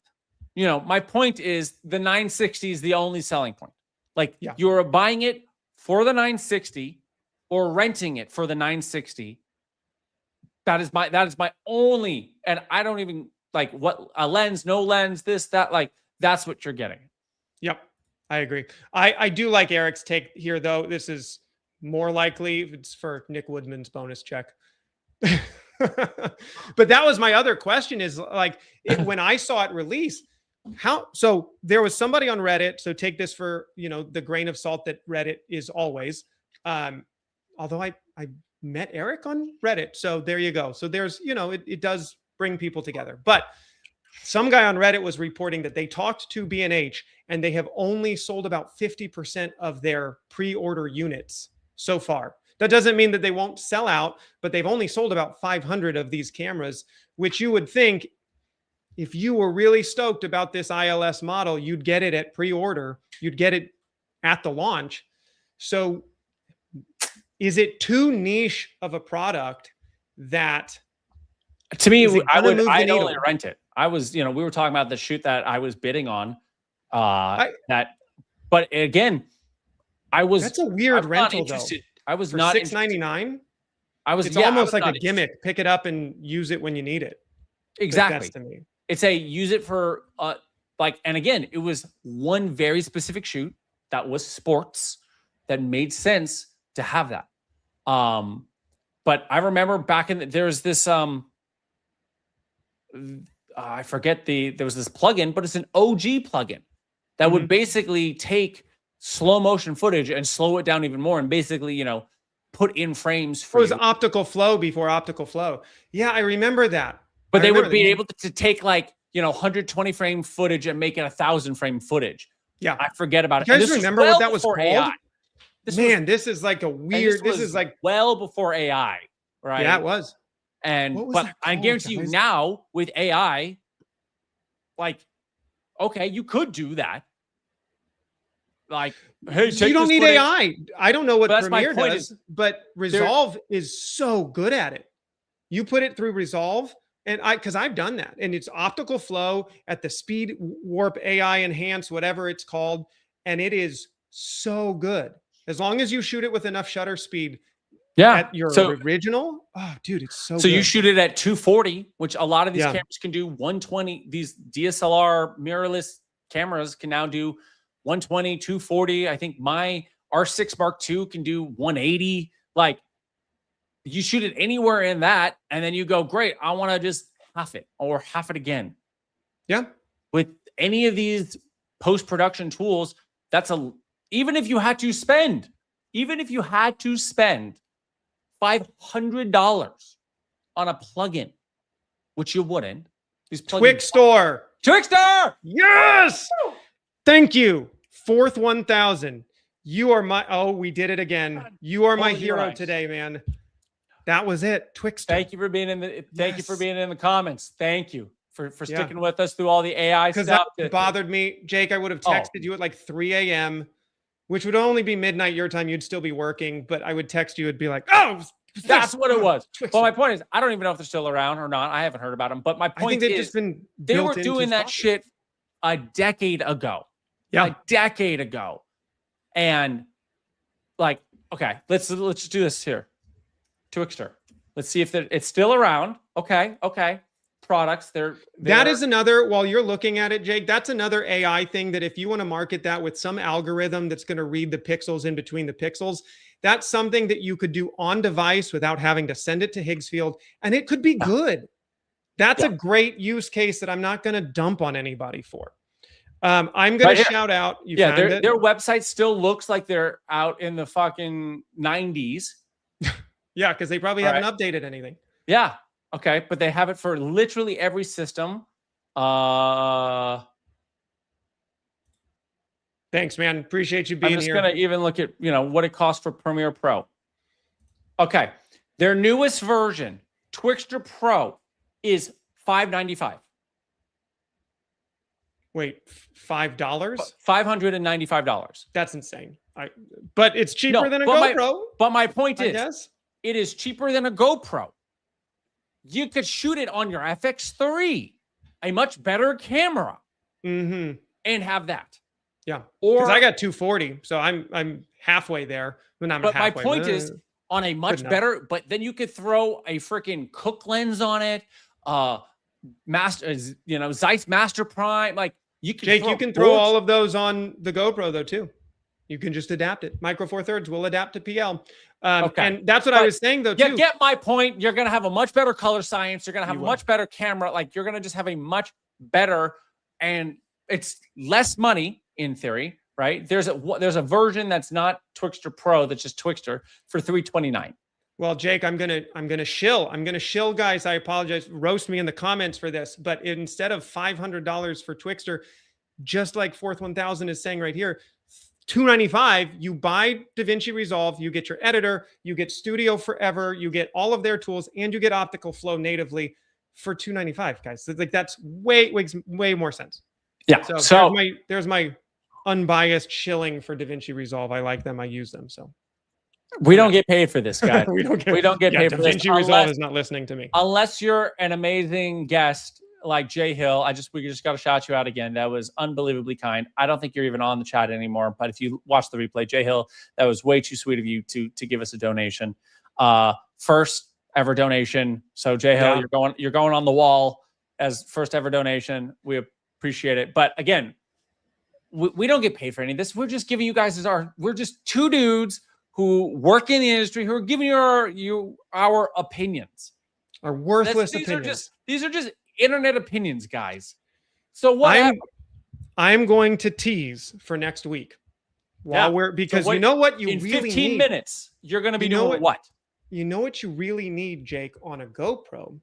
My point is the 960 is the only selling point. Like, you're buying it for the 960 or renting it for the 960. That is my only, and I don't even like what a lens, no lens, this, that, like, that's what you're getting. Yep. I agree. I do like Eric's take here, though. This is more likely it's for Nick Woodman's bonus check. But that was my other question is, like, when I saw it release, so there was somebody on Reddit. So take this for, the grain of salt that Reddit is always, although I met Eric on Reddit. So there you go. So there's, it does bring people together, but some guy on Reddit was reporting that they talked to B&H and they have only sold about 50% of their pre-order units so far. That doesn't mean that they won't sell out, but they've only sold about 500 of these cameras, which you would think if you were really stoked about this ILS model, you'd get it at pre-order, you'd get it at the launch. So is it too niche of a product that, to me, I'd only rent it. I was, we were talking about the shoot that I was bidding on, but again, that's a weird rental though. I was for not $6.99. It's almost like a gimmick. Pick it up and use it when you need it. Exactly. It's a use it for and again, it was one very specific shoot that was sports that made sense to have that. But I remember back in there's this I forget there was this plugin, but it's an OG plugin that would basically take slow motion footage and slow it down even more, and basically, put in frames for it was optical flow before optical flow. Yeah, I remember that. But they would be able to take 120 frame footage and make it 1,000 frame footage. Yeah, I forget about it. You guys remember what that was called? AI. This is like a weird. This is like well before AI, right? Yeah, it was. But I guarantee you now with AI, okay, you could do that. Like, hey, you don't need AI. I don't know what Premiere does, but Resolve is so good at it. You put it through Resolve, and because I've done that, and it's optical flow at the speed warp AI enhance, whatever it's called, and it is so good. As long as you shoot it with enough shutter speed. Yeah. At your original. Oh, dude, it's so good. You shoot it at 240, which a lot of these cameras can do 120. These DSLR mirrorless cameras can now do 120, 240. I think my R6 Mark II can do 180. You shoot it anywhere in that, and then you go, great, I want to just half it or half it again. Yeah. With any of these post-production tools, even if you had to spend $500 on a plugin, which you wouldn't. Twixtor. Yes. Thank you. Fourth 1,000. You are we did it again. You are my hero today, man. That was it. Twixtor. Thank you for being in the comments. Thank you for sticking with us through all the AI stuff. That bothered me. Jake, I would have texted you at like 3 a.m., which would only be midnight your time. You'd still be working, but I would text you. It'd be like, oh, that's what it was. Well, my point is, I don't even know if they're still around or not. I haven't heard about them. But my point is, they were doing that shit a decade ago. Yeah. A decade ago. And like, okay, let's just do this here. Twixtor. Let's see if it's still around. Okay. Products. That is another, while you're looking at it, Jake, that's another AI thing that if you want to market that with some algorithm that's going to read the pixels in between the pixels, that's something that you could do on device without having to send it to Higgsfield, and it could be good. That's a great use case that I'm not going to dump on anybody for. I'm going to shout out. Their website still looks like they're out in the fucking 90s. Yeah, because they probably haven't updated anything. Yeah. Okay. But they have it for literally every system. Thanks, man. Appreciate you being here. I'm just going to even look at, what it costs for Premiere Pro. Okay. Their newest version, Twixtor Pro, is $595. Wait, $5? $595. That's insane. But it's cheaper than a GoPro. But my point is, it is cheaper than a GoPro. You could shoot it on your FX3, a much better camera, and have that. Yeah, because I got 240, so I'm halfway there. But my point is, on a much better. But then you could throw a freaking Cook lens on it. Zeiss Master Prime. Like you can throw all of those on the GoPro though too. You can just adapt it. Micro Four Thirds will adapt to PL. And that's what I was saying though too. You get my point. You're gonna have a much better color science. You're gonna have a much better camera. Like you're gonna just have a much better, and it's less money in theory, right? There's a version that's not Twixtor Pro that's just Twixtor for $329. Well, Jake, I'm gonna shill, guys. I apologize. Roast me in the comments for this, but instead of $500 for Twixtor, just like Fourth 1000 is saying right here, $295. You buy DaVinci Resolve, you get your editor, you get Studio Forever, you get all of their tools, and you get optical flow natively for $295, guys. So like that's way more sense. Yeah. So there's my unbiased shilling for DaVinci Resolve. I like them. I use them. So. We don't get paid for this, guys. we don't get paid for this. DaVinci Resolve is not listening to me. Unless you're an amazing guest like Jay Hill. We just got to shout you out again. That was unbelievably kind. I don't think you're even on the chat anymore, but if you watch the replay, Jay Hill, that was way too sweet of you to give us a donation. First ever donation. So Jay Hill, you're going on the wall as first ever donation. We appreciate it. But again, we don't get paid for any of this. We're just giving you guys we're just two dudes who work in the industry, who are giving you our opinions. Our worthless opinions. These are just internet opinions, guys. So what I'm going to tease for next week. Because you know what you in really 15 need? Minutes, you're going to be doing what? You know what you really need, Jake, on a GoPro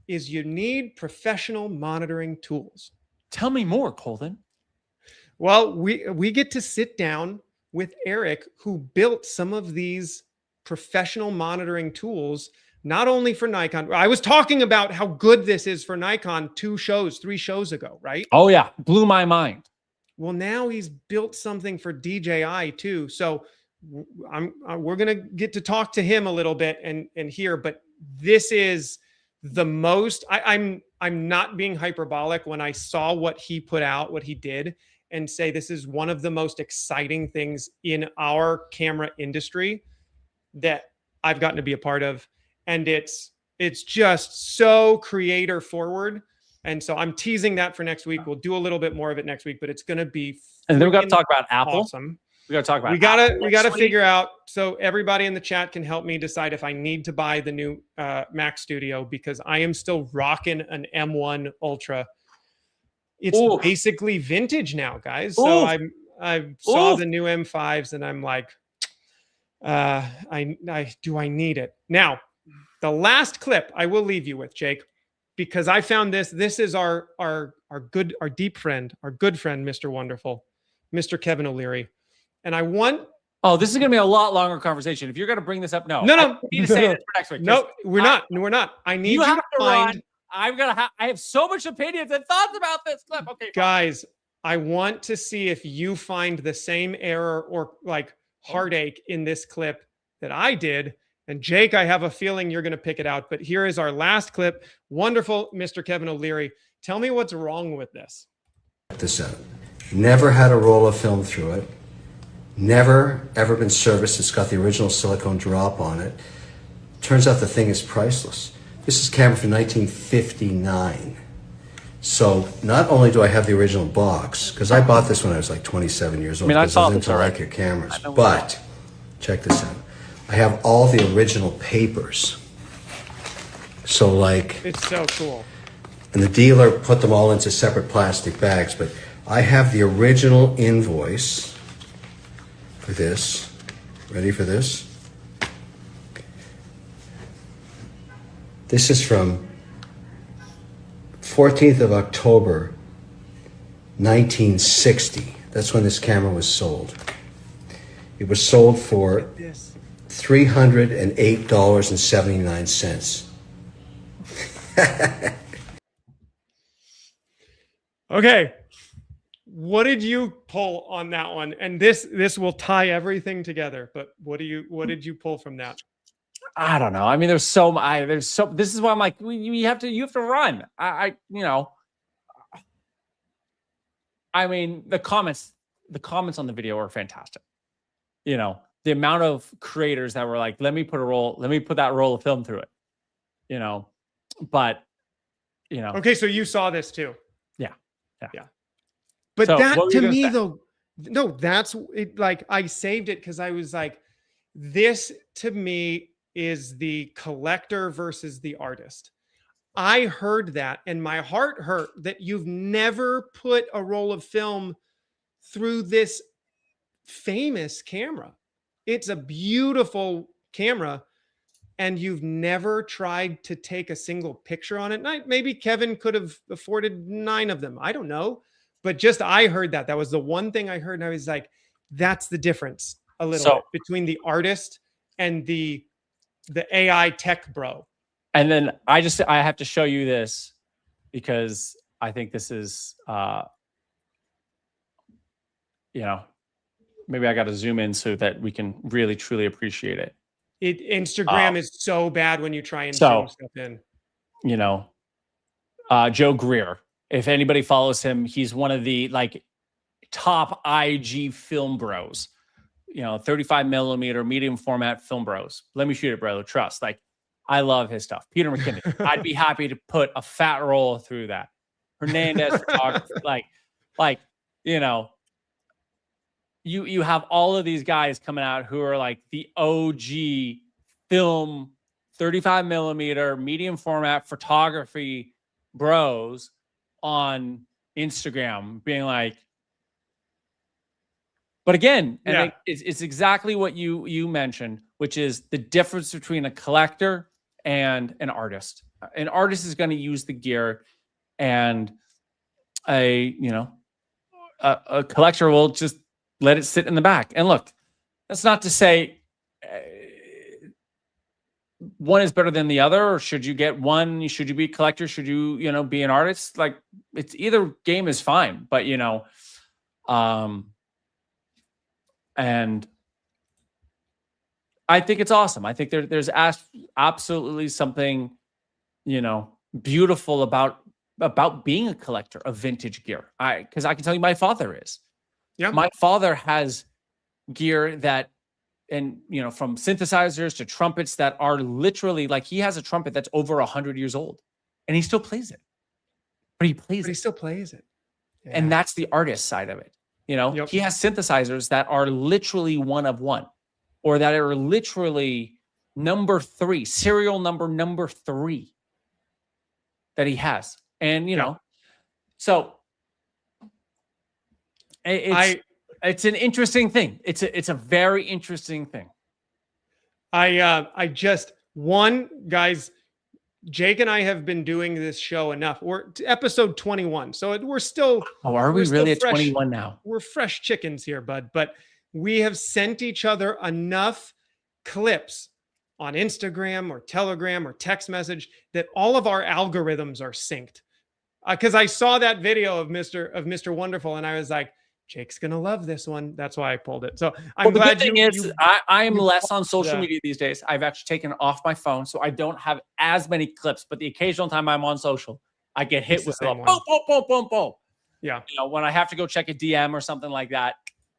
is you need professional monitoring tools. Tell me more, Colden. Well, we get to sit down with Eric, who built some of these professional monitoring tools, not only for Nikon. I was talking about how good this is for Nikon 3 shows ago, right? Oh yeah, blew my mind. Well, now he's built something for DJI too. So we're gonna get to talk to him a little bit and hear. But this is the most. I'm not being hyperbolic when I saw what he put out, what he did, and say this is one of the most exciting things in our camera industry that I've gotten to be a part of. And it's just so creator forward. And so I'm teasing that for next week. We'll do a little bit more of it next week, but it's going to be and then we've got to talk about Apple. Awesome. We got to talk about We it. we gotta figure out. So everybody in the chat can help me decide if I need to buy the new Mac Studio, because I am still rocking an M1 Ultra. It's basically vintage now, guys. So I saw the new M5s and I'm like, do I need it? Now, the last clip I will leave you with, Jake, because I found this. This is our deep friend, our good friend, Mr. Wonderful, Mr. Kevin O'Leary. And I want. Oh, this is going to be a lot longer conversation. If you're going to bring this up, no. I need to say this for next week. No, we're not. We're not. I need you to find. I have so much opinions and thoughts about this clip. Okay, guys, I want to see if you find the same error or like heartache in this clip that I did. And Jake, I have a feeling you're going to pick it out. But here is our last clip. Wonderful, Mr. Kevin O'Leary. Tell me what's wrong with this. This out. Never had a roll of film through it. Never ever been serviced. It's got the original silicone drop on it. Turns out the thing is priceless. This is a camera from 1959. So not only do I have the original box, because I bought this when I was like 27 years old. I because I was into Leica cameras. But check this out. I have all the original papers. So like, it's so cool. And the dealer put them all into separate plastic bags, but I have the original invoice for this. Ready for this? This is from 14th of October, 1960. That's when this camera was sold. It was sold for $308.79. Okay. What did you pull on that one? And this will tie everything together. But what did you pull from that? I don't know. I mean, this is why I'm like, you have to run. I mean, the comments on the video are fantastic. You know, the amount of creators that were like, let me put that roll of film through it, you know, but you know. Okay. So you saw this too. Yeah. But so, that to me though, no, that's it. Like I saved it because I was like, this to me is the collector versus the artist. I heard that and my heart hurt that you've never put a roll of film through this famous camera. It's a beautiful camera and you've never tried to take a single picture on it. Maybe Kevin could have afforded 9 of them. I don't know. But just I heard that. That was the one thing I heard. And I was like, that's the difference a little bit between the artist and the AI tech bro. And then I have to show you this because I think this is, you know, maybe I got to zoom in so that we can really, truly appreciate it. Instagram is so bad when you try and zoom stuff in. You know, Joe Greer. If anybody follows him, he's one of the like top IG film bros. You know, 35 millimeter medium format film bros. Let me shoot it, bro. Trust. Like, I love his stuff. Peter McKinnon. I'd be happy to put a fat roll through that. Hernandez photography. Like, you know, you have all of these guys coming out who are like the OG film 35 millimeter medium format photography bros on Instagram being like, but again, and it's exactly what you mentioned, which is the difference between a collector and an artist. An artist is going to use the gear and a collector will just let it sit in the back. And look, that's not to say one is better than the other, or should you get one? Should you be a collector? Should you, be an artist? Like, it's either game is fine, but and I think it's awesome. I think there's absolutely something, beautiful about being a collector of vintage gear. Because I can tell you, my father is. Yeah. My father has gear that, and from synthesizers to trumpets that are literally like, he has a trumpet that's over 100 years old, and he still plays it. But he still plays it. Yeah. And that's the artist side of it. You know, he has synthesizers that are literally one of one, or that are literally number 3, serial number 3 that he has. And, you know, so it's an interesting thing. It's a very interesting thing. Guys, Jake and I have been doing this show enough. We're to episode 21. So we're still. Oh, are we really at 21 now? We're fresh chickens here, bud. But we have sent each other enough clips on Instagram or Telegram or text message that all of our algorithms are synced. Because I saw that video of Mr. Wonderful and I was like, Jake's gonna love this one. That's why I pulled it. So I'm glad. The good thing is, I am less on social media these days. I've actually taken it off my phone, so I don't have as many clips. But the occasional time I'm on social, I get hit with boom, boom, boom, boom, boom. Yeah. You know, when I have to go check a DM or something like that,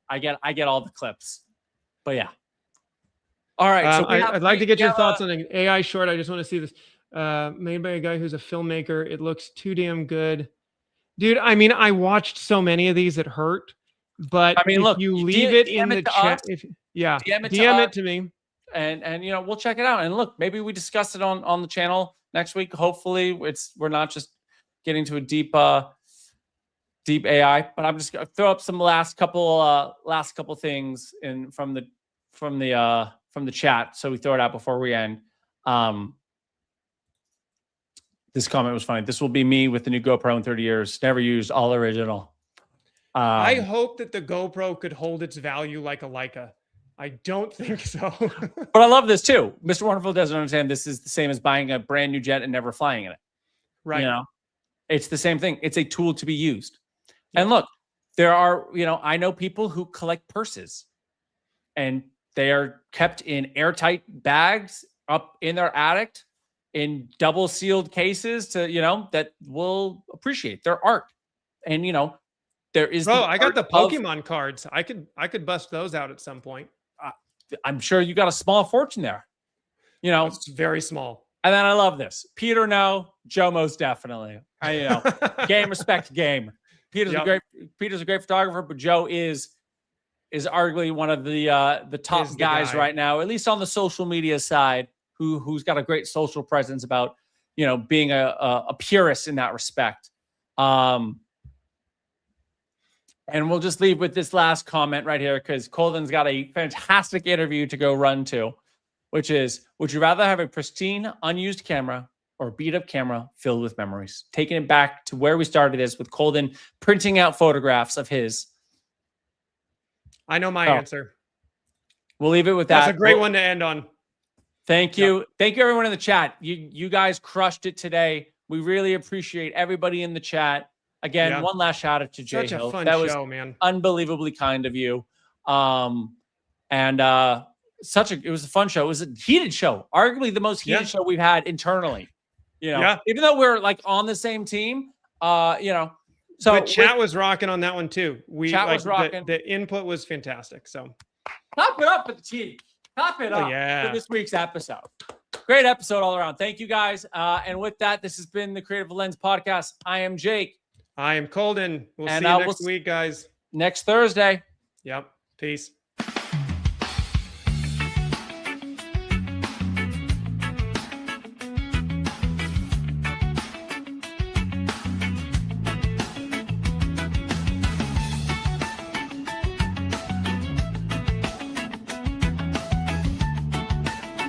I get all the clips. But yeah. All right. So I'd like to get your thoughts on an AI short. I just want to see this made by a guy who's a filmmaker. It looks too damn good, dude. I mean, I watched so many of these, it hurt. But I mean, look, you leave it in the chat. DM it to me, and you know, we'll check it out. And look, maybe we discuss it on the channel next week. Hopefully, we're not just getting to a deep AI. But I'm just gonna throw up some last couple things from the chat. So we throw it out before we end. This comment was funny. This will be me with the new GoPro in 30 years. Never used, all original. I hope that the GoPro could hold its value like a Leica. I don't think so. But I love this too. Mr. Wonderful doesn't understand this is the same as buying a brand new jet and never flying in it. Right. You know, it's the same thing. It's a tool to be used. And look, there are, you know, I know people who collect purses and they are kept in airtight bags up in their attic in double sealed cases to, you know, that will appreciate their art. And, you know, there is. Bro, I got the Pokemon cards. I could bust those out at some point. I'm sure you got a small fortune there. You know, it's very small. And then I love this. Peter, no. Joe, most definitely. You know, game, respect, game. Peter's a great photographer, but Joe is arguably one of the top guys right now, at least on the social media side, who's got a great social presence about, you know, being a purist in that respect. And we'll just leave with this last comment right here because Colden's got a fantastic interview to go run to, which is, would you rather have a pristine, unused camera or a beat-up camera filled with memories? Taking it back to where we started this with Colden printing out photographs of his. I know my answer. We'll leave it with that. That's a great one to end on. Thank you. Yep. Thank you, everyone in the chat. You guys crushed it today. We really appreciate everybody in the chat. Again, one last shout out to Jay Hill. That was man. Unbelievably kind of you. It was a fun show. It was a heated show, arguably the most heated show we've had internally. You know, even though we're like on the same team, you know. So but chat was rocking on that one too. Chat was rocking. The input was fantastic. So clap it up for the team. Clap it up for this week's episode. Great episode all around. Thank you guys. And with that, this has been the Creative Lens Podcast. I am Jake. I am Colden. We'll see you next week, guys. Next Thursday. Yep. Peace.